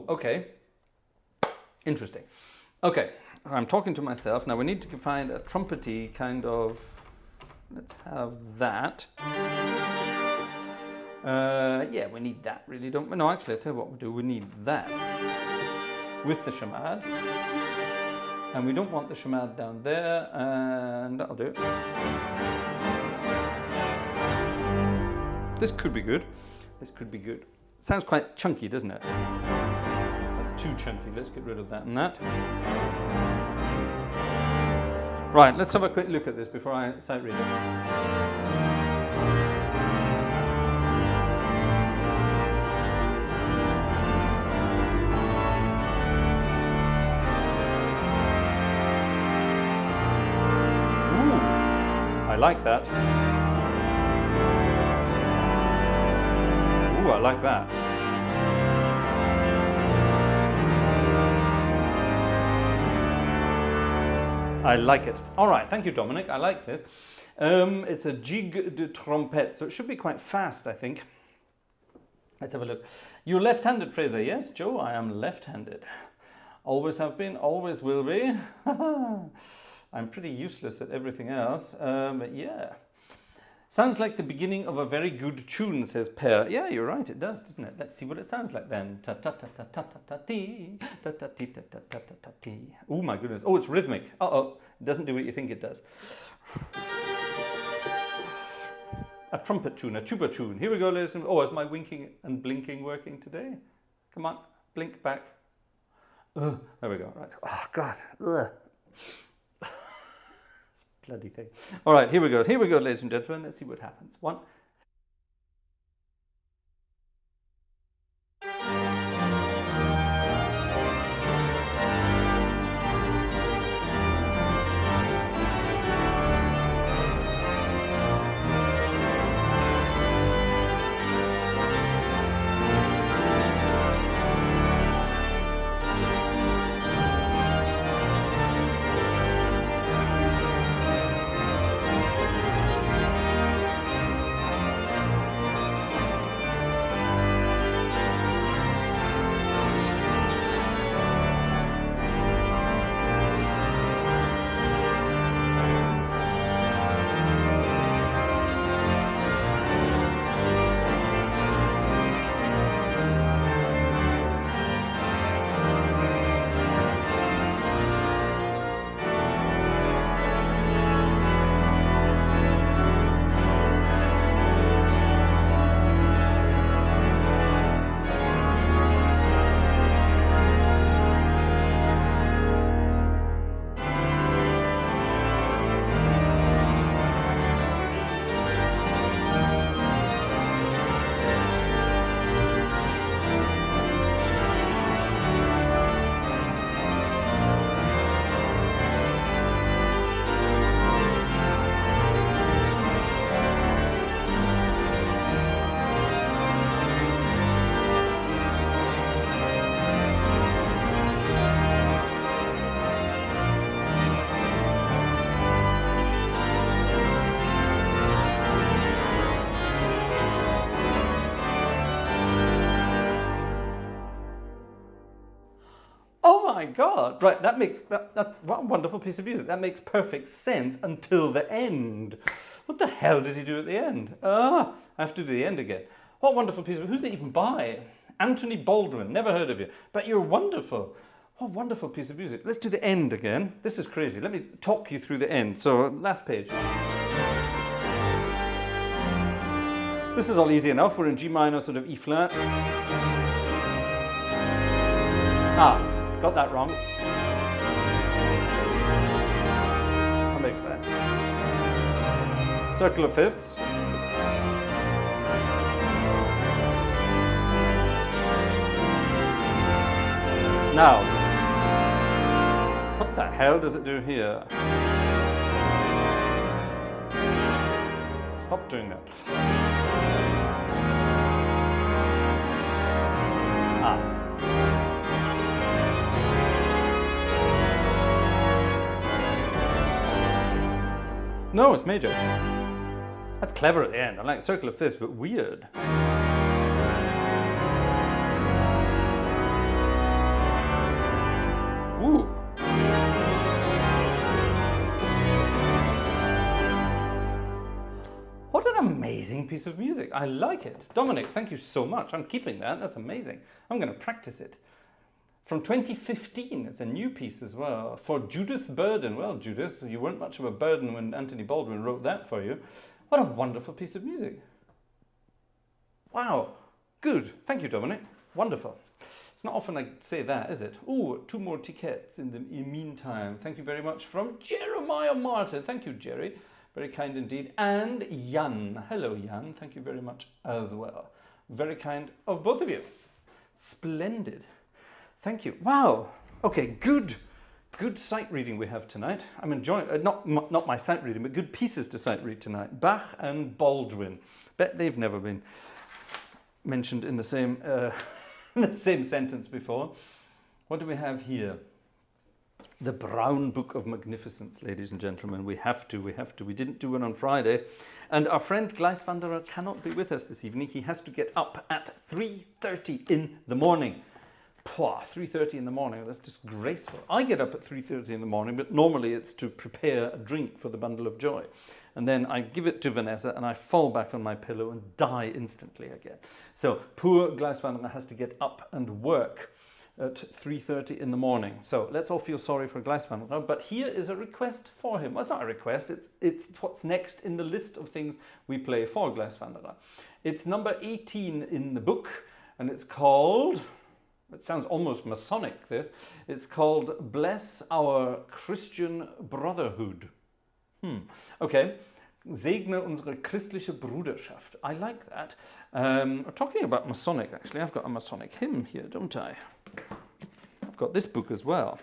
Okay. Interesting. Okay, I'm talking to myself. Now we need to find a trumpety kind of, let's have that. Yeah, we need that really, don't we? No, actually, I'll tell you what we do. We need that with the shamad. And we don't want the shamad down there, and that'll do. This could be good. This could be good. Sounds quite chunky, doesn't it? That's too chunky. Let's get rid of that and that. Right, let's have a quick look at this before I sight read it. Ooh, I like that. Ooh, I like that. I like it. All right, thank you, Dominic. I like this. It's a gigue de trompette, so it should be quite fast, I think. Let's have a look. You're left-handed, Fraser. Yes, Joe, I am left-handed. Always have been, always will be. I'm pretty useless at everything else, but yeah. Sounds like the beginning of a very good tune, says Per. Yeah, you're right, it does, doesn't it? Let's see what it sounds like then. Oh my goodness. Oh, it's rhythmic. Uh-oh. It doesn't do what you think it does. A trumpet tune, a tuba tune. Here we go, ladies and gentlemen. Oh, is my winking and blinking working today? Come on, blink back. There we go. Right. Oh, God. Ugh. Bloody thing. All right, here we go. Here we go, ladies and gentlemen. Let's see what happens. 1. my God. Right, that makes, what a wonderful piece of music. That makes perfect sense until the end. What the hell did he do at the end? I have to do the end again. What a wonderful piece of, who's it even by? Anthony Baldwin, never heard of you. But you're wonderful. What a wonderful piece of music. Let's do the end again. This is crazy. Let me talk you through the end. So, last page. This is all easy enough. We're in G minor, sort of E flat. Got that wrong. That makes sense. Circle of fifths. Now, what the hell does it do here? Stop doing that. No, it's major. That's clever at the end. I like circle of fifths, but weird. Ooh. What an amazing piece of music. I like it. Dominic, thank you so much. I'm keeping that. That's amazing. I'm going to practice it. From 2015, it's a new piece as well. For Judith Burden. Well, Judith, you weren't much of a burden when Anthony Baldwin wrote that for you. What a wonderful piece of music. Wow. Good. Thank you, Dominic. Wonderful. It's not often I say that, is it? Ooh, 2 more tickets in the meantime. Thank you very much from Jeremiah Martin. Thank you, Jerry. Very kind indeed. And Jan. Hello, Jan. Thank you very much as well. Very kind of both of you. Splendid. Thank you. Wow. Okay, good sight reading we have tonight. I'm enjoying, not my sight reading, but good pieces to sight read tonight. Bach and Baldwin. Bet they've never been mentioned in the same sentence before. What do we have here? The Brown Book of Magnificence, ladies and gentlemen. We have to. We didn't do one on Friday. And our friend Gleiswanderer cannot be with us this evening. He has to get up at 3:30 in the morning. 3:30 in the morning, that's disgraceful. I get up at 3:30 in the morning, but normally it's to prepare a drink for the bundle of joy. And then I give it to Vanessa and I fall back on my pillow and die instantly again. So poor Gleiswanderer has to get up and work at 3:30 in the morning. So let's all feel sorry for Gleiswanderer, but here is a request for him. Well, it's not a request, it's what's next in the list of things we play for Gleiswanderer. It's number 18 in the book, and it's called... It sounds almost Masonic, this. It's called Bless Our Christian Brotherhood. Okay. Segne unsere christliche Bruderschaft. I like that. Talking about Masonic, actually, I've got a Masonic hymn here, don't I? I've got this book as well.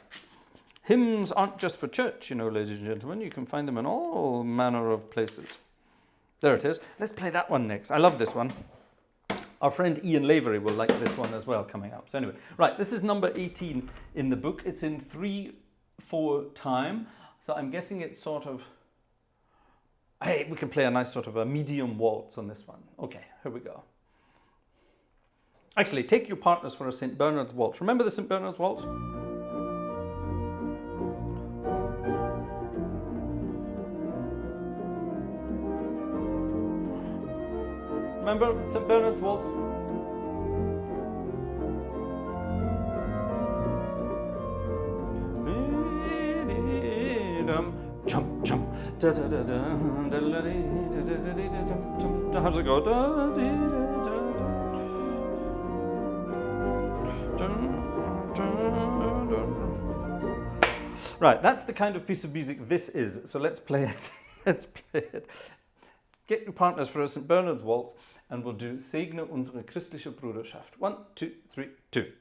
Hymns aren't just for church, you know, ladies and gentlemen. You can find them in all manner of places. There it is. Let's play that one next. I love this one. Our friend Ian Lavery will like this one as well coming up. So anyway, right, this is number 18 in the book. It's in 3/4 time. So I'm guessing it's sort of, hey, we can play a nice sort of a medium waltz on this one. Okay, here we go. Actually, take your partners for a St. Bernard's waltz. Remember the St. Bernard's waltz? Remember St. Bernard's waltz? Jump, jump. How's it go? Right, that's the kind of piece of music this is. So let's play it. Let's play it. Get your partners for a St. Bernard's waltz, and we'll do Segne unsere christliche Bruderschaft. 1, 2, 3, 2.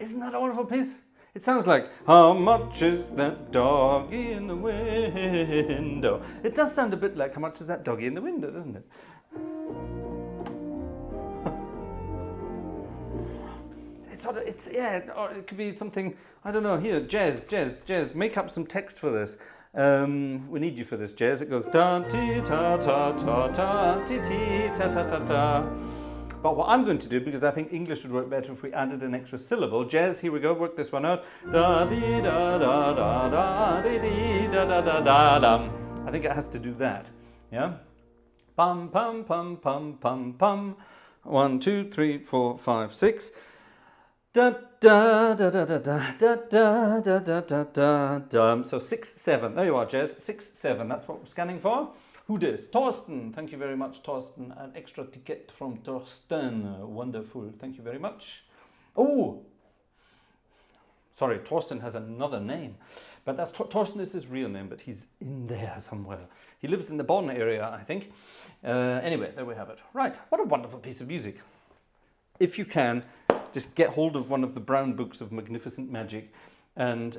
Isn't that a wonderful piece? It sounds like, how much is that doggy in the window? It does sound a bit like, how much is that doggy in the window, doesn't it? Or it could be something, I don't know, here, Jez, make up some text for this. We need you for this, Jez. It goes, da ti ta ta ta ta ti ti ta ta ta ta. But what I'm going to do, because I think English would work better if we added an extra syllable. Jez, here we go, work this one out. Da dee da da da da dee dee da da da da da. I think it has to do that. Yeah? Pum pum pum pum pum pum. 1, 2, 3, 4, 5, 6. Da da da da da da da da da da da da. So 6, 7. There you are, Jez. 6, 7. That's what we're scanning for. Who dis? Torsten. Thank you very much, Torsten. An extra ticket from Torsten. Wonderful. Thank you very much. Oh, sorry. Torsten has another name, but that's Torsten is his real name, but he's in there somewhere. He lives in the Bonn area, I think. Anyway, there we have it. Right. What a wonderful piece of music. If you can, just get hold of one of the brown books of magnificent magic, and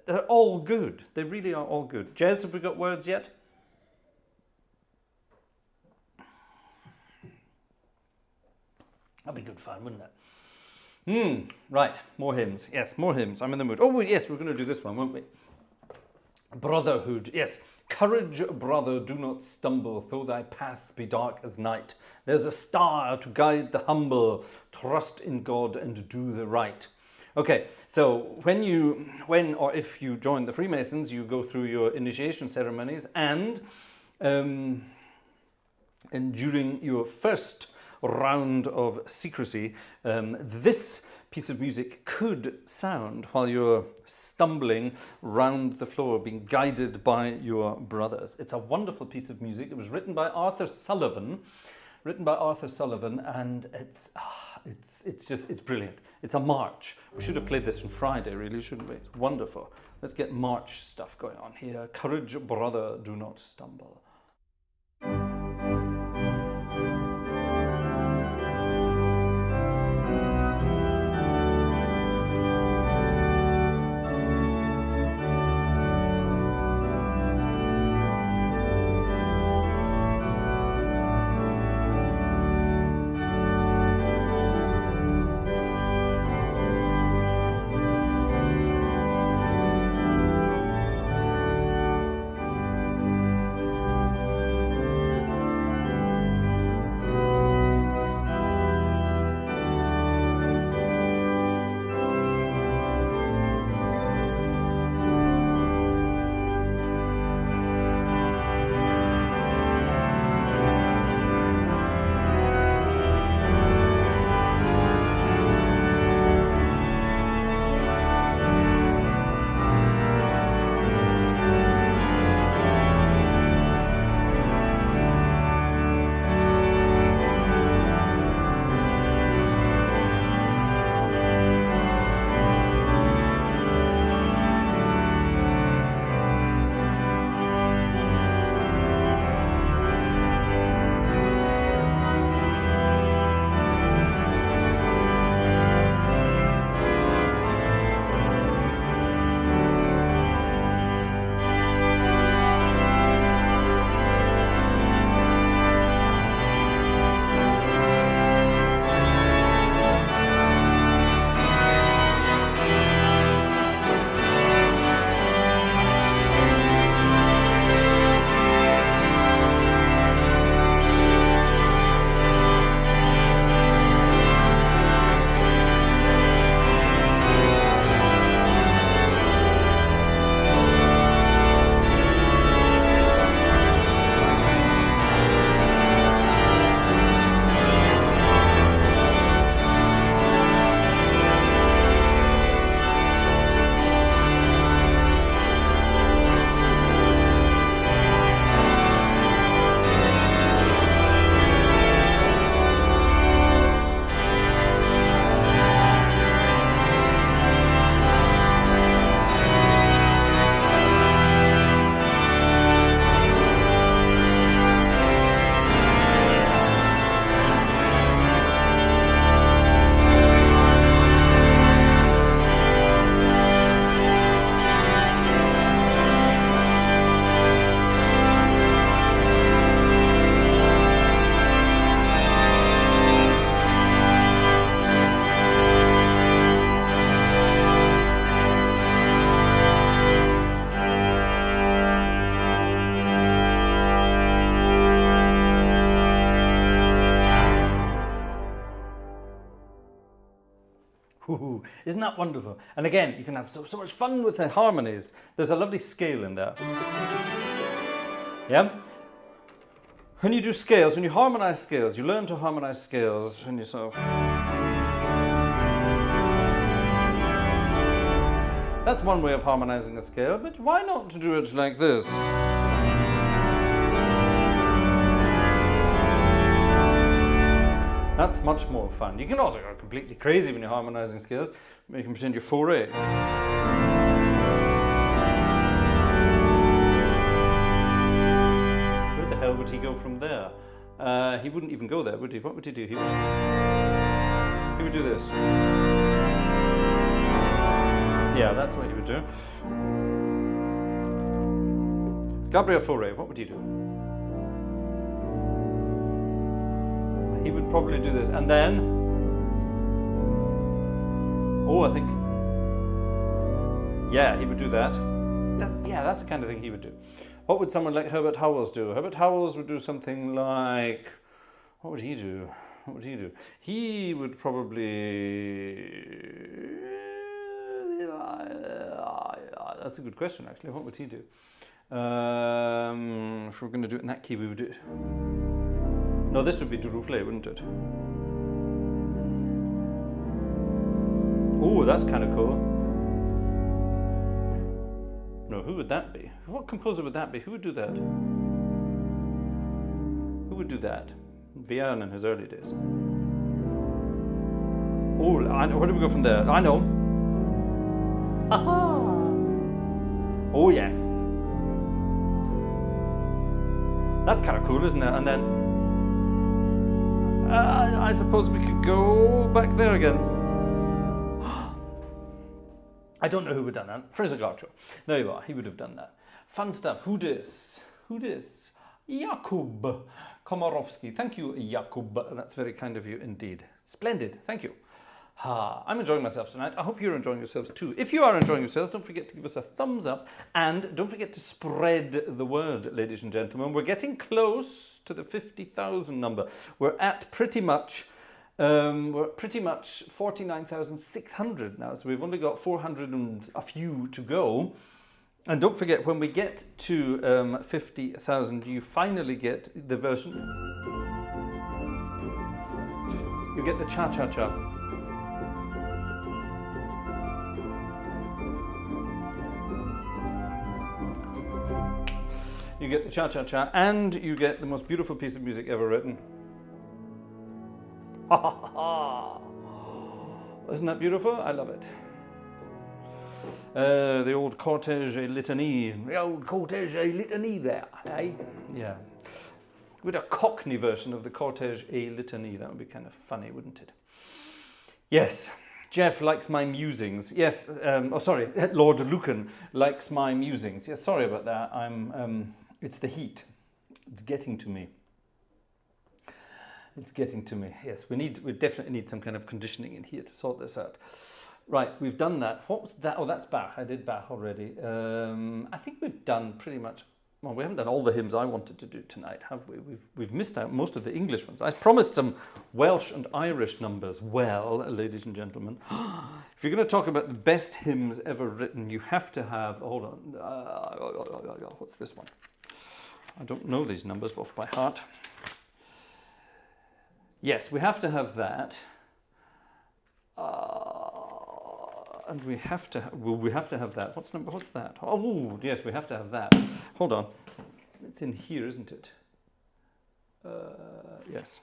they're all good. They really are all good. Jez, have we got words yet? That'd be good fun, wouldn't it? Right, more hymns. Yes, more hymns. I'm in the mood. Oh, yes, we're going to do this one, won't we? Brotherhood. Yes. Courage, brother, do not stumble, though thy path be dark as night. There's a star to guide the humble. Trust in God and do the right. Okay, so when or if you join the Freemasons, you go through your initiation ceremonies, and during your first round of secrecy, this piece of music could sound while you're stumbling round the floor, being guided by your brothers. It's a wonderful piece of music. It was written by Arthur Sullivan, and it's brilliant. It's a march. We should have played this on Friday, really, shouldn't we? It's wonderful. Let's get march stuff going on here. Courage, brother, do not stumble. Ooh, isn't that wonderful? And again, you can have so much fun with the harmonies. There's a lovely scale in there. Yeah? When you do scales, when you harmonize scales, you learn to harmonize scales when you sort of... That's one way of harmonizing a scale, but why not do it like this? That's much more fun. You can also go completely crazy when you're harmonizing scales. You can pretend you're 4A. Where the hell would he go from there? He wouldn't even go there, would he? What would he do? He would do this. Yeah, that's what he would do. Gabriel Fauré, what would he do? He would probably do this, and then, oh, I think, yeah, he would do that. Yeah, that's the kind of thing he would do. What would someone like Herbert Howells do? Herbert Howells would do something like, what would he do? What would he do? He would probably, that's a good question actually. What would he do? If we're going to do it in that key, we would do it. No, this would be Duruflé, wouldn't it? Oh, that's kind of cool. No, who would that be? What composer would that be? Who would do that? Who would do that? Vierne in his early days. Oh, I know. Where do we go from there? I know. Ha-ha! Oh, yes. That's kind of cool, isn't it? And then I suppose we could go back there again. I don't know who would have done that. Fraser Gartshore. There you are. He would have done that. Fun stuff. Who dis? Who dis? Jakub Komorowski. Thank you, Jakub. That's very kind of you indeed. Splendid. Thank you. I'm enjoying myself tonight. I hope you're enjoying yourselves too. If you are enjoying yourselves, don't forget to give us a thumbs up and don't forget to spread the word, ladies and gentlemen. We're getting close to the 50,000 number. We're at pretty much 49,600 now, so we've only got 400 and a few to go. And don't forget, when we get to 50,000, you finally get the version. You get the cha-cha-cha. You get the cha-cha-cha, and you get the most beautiful piece of music ever written. Ha ha ha! Isn't that beautiful? I love it. The old cortege et litany. The old cortege et litany there, eh? Yeah. With a Cockney version of the cortege et litany, that would be kind of funny, wouldn't it? Yes. Jeff likes my musings. Yes. Lord Lucan likes my musings. Yes. Sorry about that. It's the heat. It's getting to me. It's getting to me. Yes, we definitely need some kind of conditioning in here to sort this out. Right, we've done that. What was that? Oh, that's Bach. I did Bach already. I think we've done pretty much. Well, we haven't done all the hymns I wanted to do tonight, have we? We've missed out most of the English ones. I promised some Welsh and Irish numbers. Well, ladies and gentlemen, if you're going to talk about the best hymns ever written, you have to have. Hold on. What's this one? I don't know these numbers off by heart. Yes, we have to have that. And we have to have that. What's that? Oh, yes, we have to have that. Hold on. It's in here, isn't it? Yes.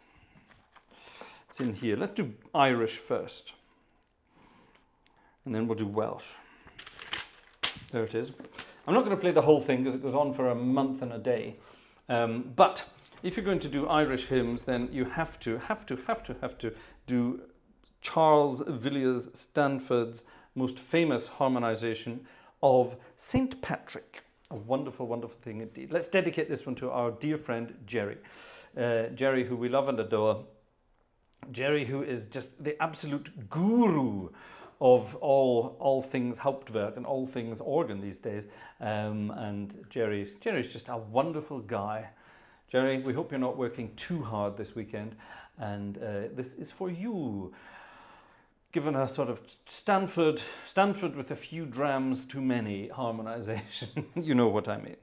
It's in here. Let's do Irish first. And then we'll do Welsh. There it is. I'm not going to play the whole thing because it goes on for a month and a day. But if you're going to do Irish hymns, then you have to do Charles Villiers Stanford's most famous harmonization of St. Patrick. A wonderful, wonderful thing indeed. Let's dedicate this one to our dear friend Jerry. Jerry, who we love and adore. Jerry, who is just the absolute guru of all things Hauptwerk and all things organ these days. And Jerry's just a wonderful guy. Jerry, we hope you're not working too hard this weekend. And this is for you. given a sort of Stanford with a few drams too many harmonization. You know what I mean.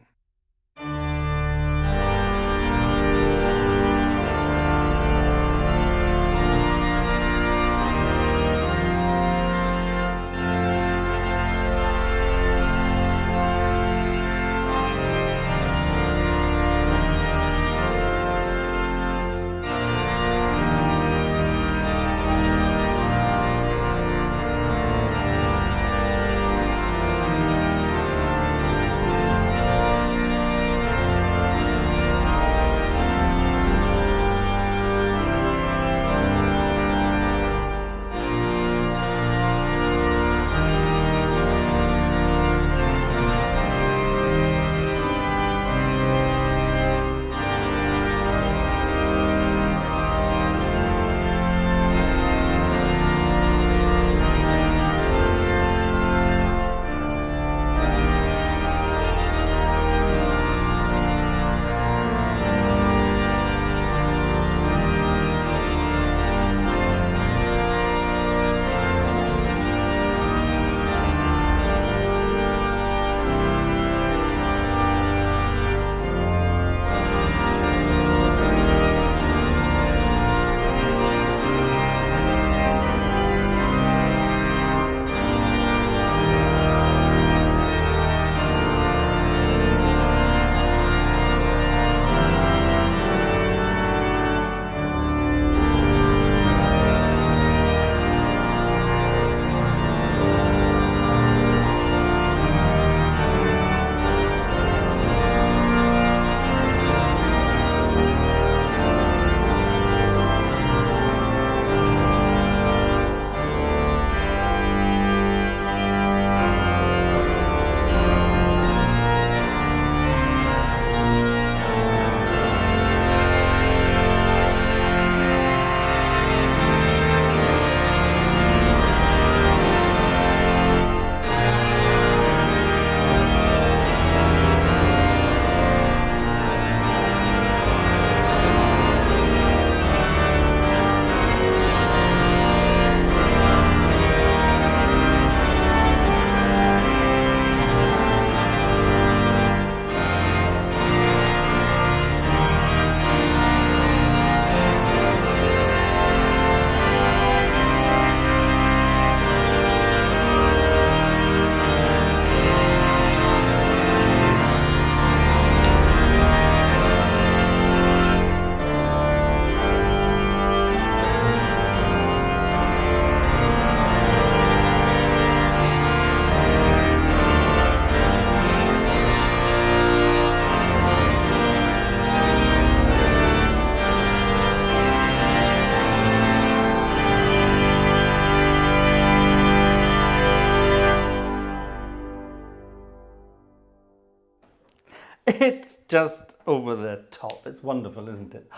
It's just over the top. It's wonderful, isn't it?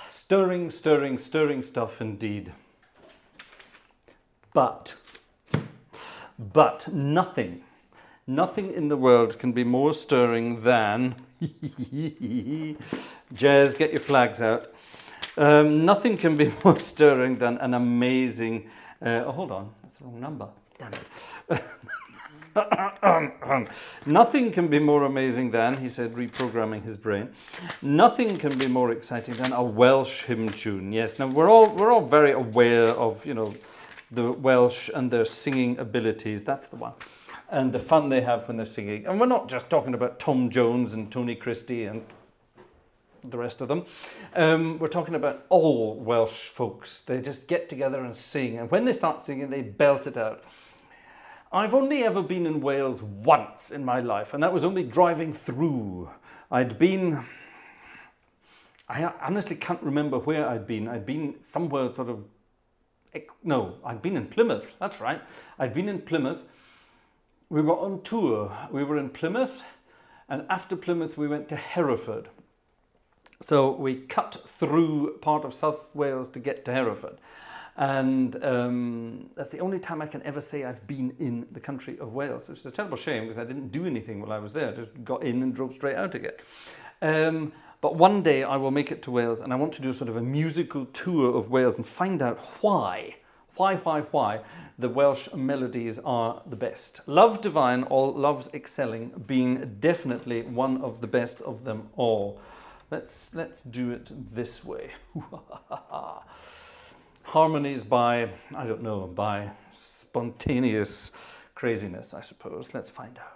Stirring, stirring, stirring stuff indeed. But nothing in the world can be more stirring than Jazz, get your flags out. Nothing can be more stirring than an amazing oh, hold on, that's the wrong number, damn it. Nothing can be more amazing than, he said, reprogramming his brain. Nothing can be more exciting than a Welsh hymn tune. Yes, now we're all very aware of, you know, the Welsh and their singing abilities. That's the one. And the fun they have when they're singing. And we're not just talking about Tom Jones and Tony Christie and the rest of them. We're talking about all Welsh folks. They just get together and sing. And when they start singing, they belt it out. I've only ever been in Wales once in my life, and that was only driving through. I honestly can't remember where I'd been. I'd been somewhere sort of, no, I'd been in Plymouth, that's right. I'd been in Plymouth. We were on tour. We were in Plymouth, and after Plymouth we went to Hereford. So we cut through part of South Wales to get to Hereford. And that's the only time I can ever say I've been in the country of Wales, which is a terrible shame because I didn't do anything while I was there. I just got in and drove straight out again. But one day I will make it to Wales, and I want to do sort of a musical tour of Wales and find out why the Welsh melodies are the best. Love Divine, or Love's Excelling, being definitely one of the best of them all. Let's do it this way. Harmonies by, I don't know, by spontaneous craziness, I suppose. Let's find out.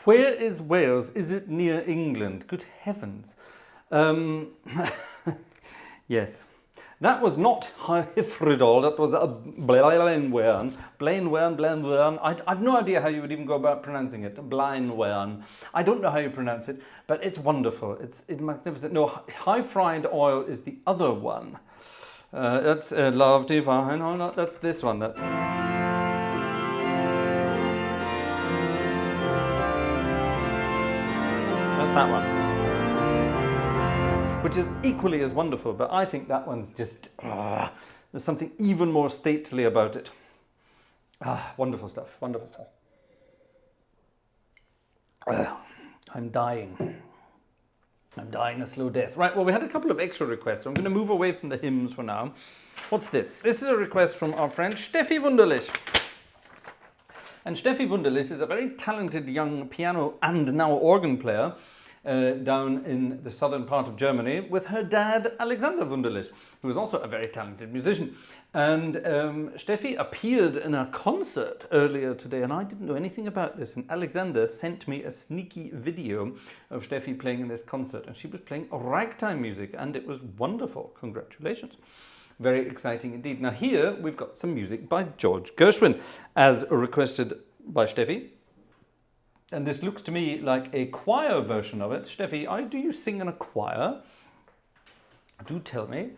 Where is Wales? Is it near England? Good heavens. Yes. That was not Hyfrydol, that was a Blaenwern. Blaenwern. I've no idea how you would even go about pronouncing it. Blaenwern. I don't know how you pronounce it, but it's wonderful. It's magnificent. No, high fried oil is the other one. That's Love Divine. Oh, no, that's this one. That's that one, which is equally as wonderful, but I think that one's just, there's something even more stately about it. Wonderful stuff, wonderful stuff. I'm dying. I'm dying a slow death. Right, well, we had a couple of extra requests. I'm going to move away from the hymns for now. What's this? This is a request from our friend Steffi Wunderlich. And Steffi Wunderlich is a very talented young piano and now organ player down in the southern part of Germany with her dad, Alexander Wunderlich, who is also a very talented musician. And Steffi appeared in a concert earlier today, and I didn't know anything about this. And Alexander sent me a sneaky video of Steffi playing in this concert, and she was playing ragtime music, and it was wonderful. Congratulations. Very exciting indeed. Now here we've got some music by George Gershwin, as requested by Steffi. And this looks to me like a choir version of it. Steffi, do you sing in a choir? Do tell me.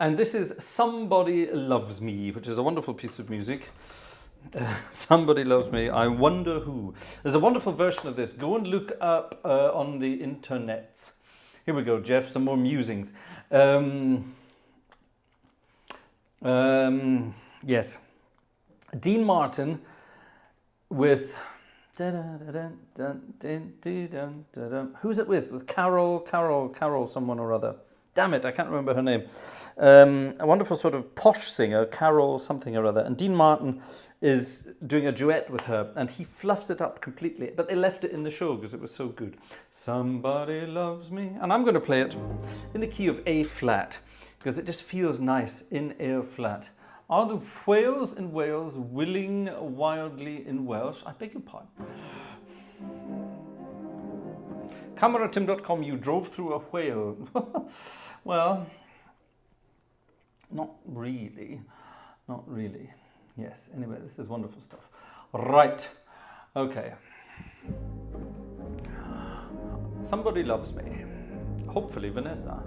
And this is Somebody Loves Me, which is a wonderful piece of music. Somebody Loves Me, I Wonder Who. There's a wonderful version of this. Go and look up on the internet. Here we go, Jeff, some more musings. Yes. Dean Martin with... Who's it with? With Carol, someone or other. Damn it, I can't remember her name. A wonderful sort of posh singer, Carol something or other. And Dean Martin is doing a duet with her, and he fluffs it up completely. But they left it in the show because it was so good. Somebody Loves Me. And I'm going to play it in the key of A flat, because it just feels nice in A flat. Are the whales in Wales willing wildly in Welsh? I beg your pardon. Cameratim.com, you drove through a whale. Well, not really. Not really. Yes, anyway, this is wonderful stuff. Right, okay. Somebody Loves Me. Hopefully Vanessa.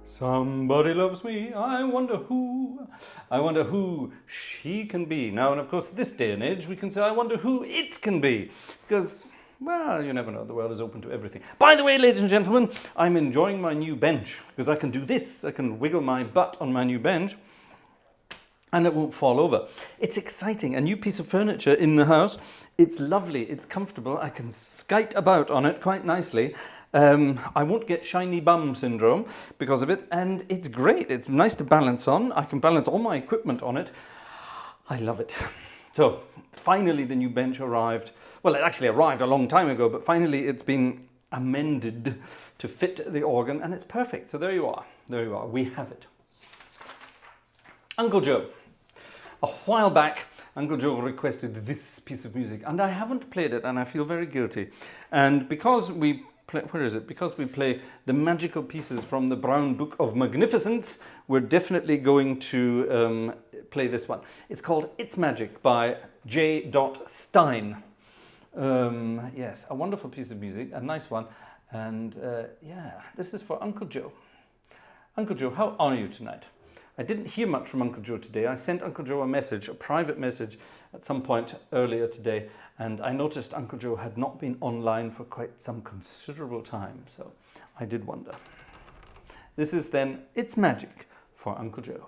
Somebody loves me, I wonder who. I wonder who she can be. Now, and of course, this day and age, we can say, I wonder who it can be. Because, well, you never know, the world is open to everything. By the way, ladies and gentlemen, I'm enjoying my new bench. Because I can do this, I can wiggle my butt on my new bench. and it won't fall over. It's exciting. A new piece of furniture in the house. It's lovely. It's comfortable. I can skite about on it quite nicely. I won't get shiny bum syndrome because of it, and it's great. It's nice to balance on. I can balance all my equipment on it. I love it. So finally the new bench arrived. Well, it actually arrived a long time ago, but finally it's been amended to fit the organ, and it's perfect. So there you are. There you are. We have it. Uncle Joe. A while back, Uncle Joe requested this piece of music, and I haven't played it, and I feel very guilty. And because we play, where is it? Because we play the magical pieces from the Brown Book of Magnificence, we're definitely going to play this one. It's called It's Magic by J. Stein. Yes, a wonderful piece of music, a nice one. And yeah, this is for Uncle Joe. Uncle Joe, how are you tonight? I didn't hear much from Uncle Joe today. I sent Uncle Joe a message, a private message at some point earlier today, and I noticed Uncle Joe had not been online for quite some considerable time, so I did wonder. This is then It's Magic for Uncle Joe.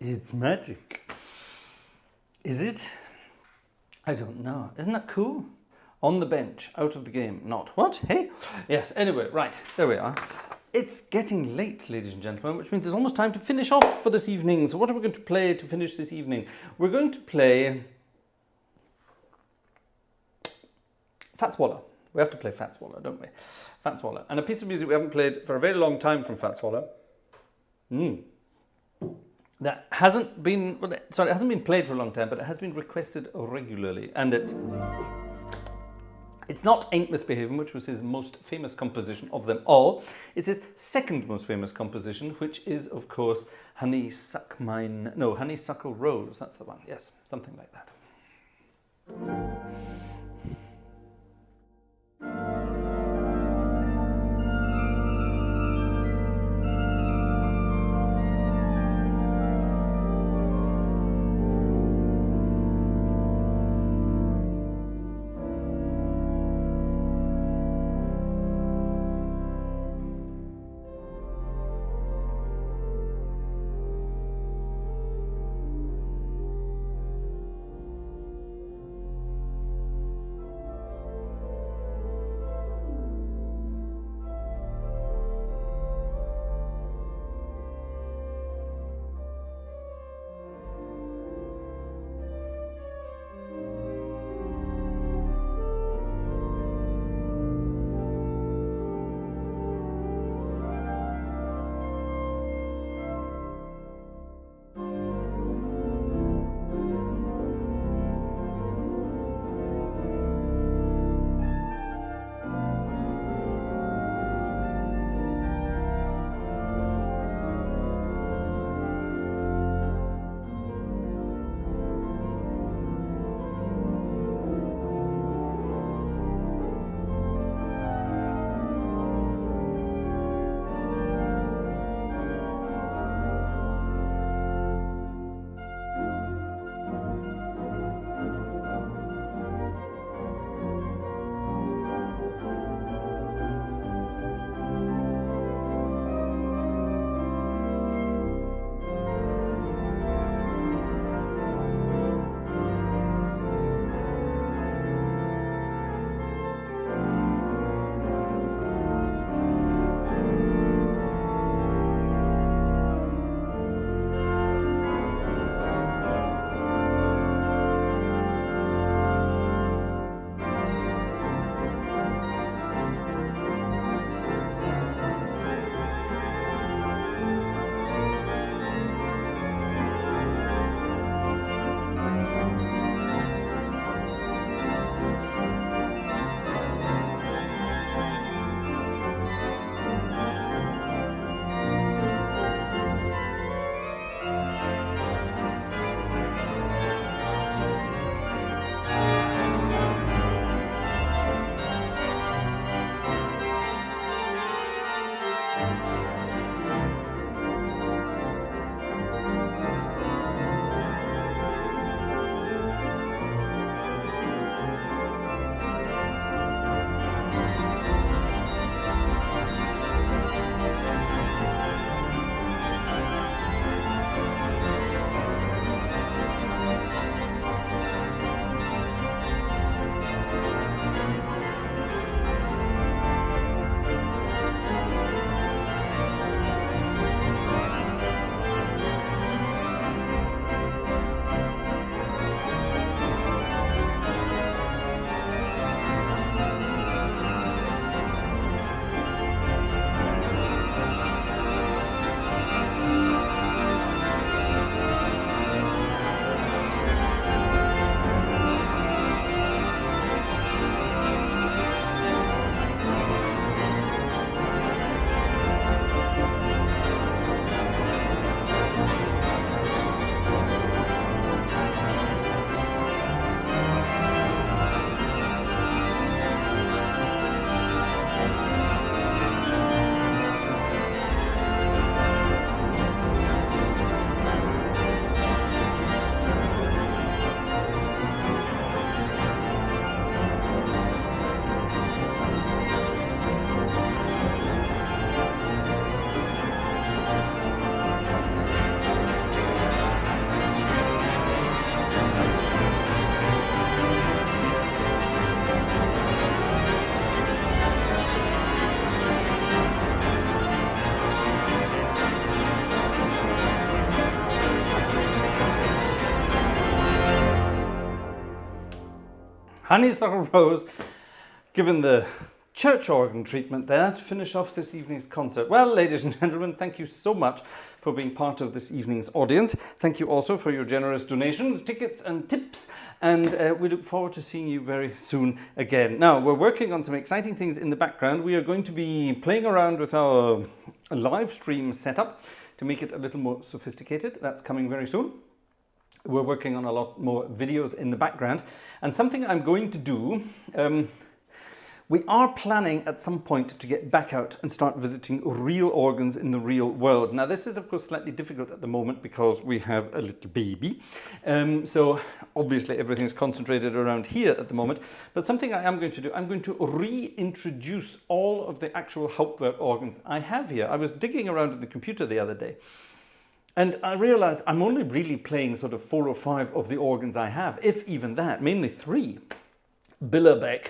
It's magic. Is it? I don't know. Isn't that cool? On the bench, out of the game. Not what? Hey? Yes, anyway, right, there we are. It's getting late, ladies and gentlemen, which means it's almost time to finish off for this evening. So what are we going to play to finish this evening? We're going to play Fats Waller. We have to play Fats Waller, don't we? Fats Waller. And a piece of music we haven't played for a very long time from Fats Waller. that hasn't been, well, sorry, it hasn't been played for a long time, but it has been requested regularly. And it's not Ain't Misbehaving, which was his most famous composition of them all. It's his second most famous composition, which is, of course, Honeysuckle Rose. That's the one. Yes, something like that. Honeysuckle Rose, given the church organ treatment there to finish off this evening's concert. Well, ladies and gentlemen, thank you so much for being part of this evening's audience. Thank you also for your generous donations, tickets and tips, and we look forward to seeing you very soon again. Now, we're working on some exciting things in the background. We are going to be playing around with our live stream setup to make it a little more sophisticated. That's coming very soon. We're working on a lot more videos in the background, and something I'm going to do, we are planning at some point to get back out and start visiting real organs in the real world. Now, this is of course slightly difficult at the moment because we have a little baby. So obviously everything's concentrated around here at the moment. But something I am going to do, I'm going to reintroduce all of the actual Hauptwerk organs I have here. I was digging around in the computer the other day, and I realized I'm only really playing sort of 4 or 5 of the organs I have, if even that, mainly 3. Billerbeck,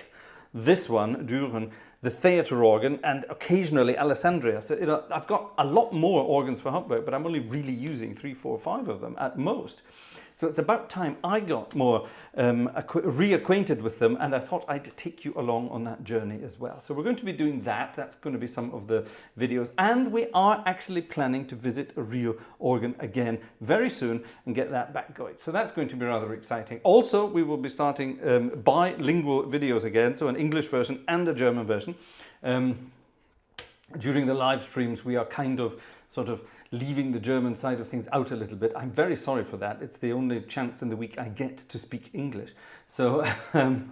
this one, Düren, the theatre organ, and occasionally Alessandria. So I've got a lot more organs for Hauptwerk, but I'm only really using 3, 4, 5 of them at most. So it's about time I got more reacquainted with them, and I thought I'd take you along on that journey as well. So we're going to be doing that. That's going to be some of the videos, and we are actually planning to visit a real organ again very soon and get that back going. So that's going to be rather exciting. Also, we will be starting bilingual videos again, so an English version and a German version. During the live streams, we are kind of sort of leaving the German side of things out a little bit. I'm very sorry for that. It's the only chance in the week I get to speak English. So, I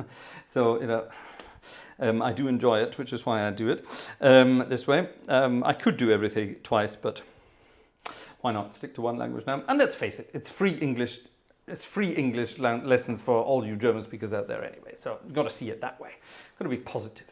do enjoy it, which is why I do it this way. I could do everything twice, but why not stick to one language now? And let's face it, it's free English. It's free English lessons for all you German speakers out there anyway. So you've got to see it that way. Got to be positive.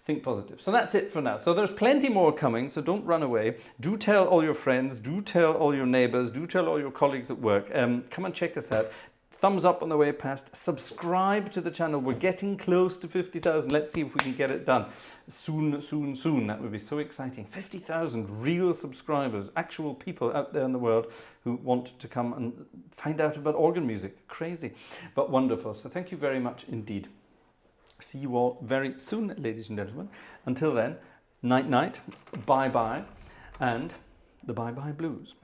Think positive. So that's it for now. So there's plenty more coming, so don't run away. Do tell all your friends, do tell all your neighbors, do tell all your colleagues at work. Come and check us out. Thumbs up on the way past. Subscribe to the channel. We're getting close to 50,000. Let's see if we can get it done soon, soon, soon. That would be so exciting. 50,000 real subscribers, actual people out there in the world who want to come and find out about organ music. Crazy, but wonderful. So thank you very much indeed. See you all very soon, ladies and gentlemen. Until then, night night, bye bye, and the bye bye blues.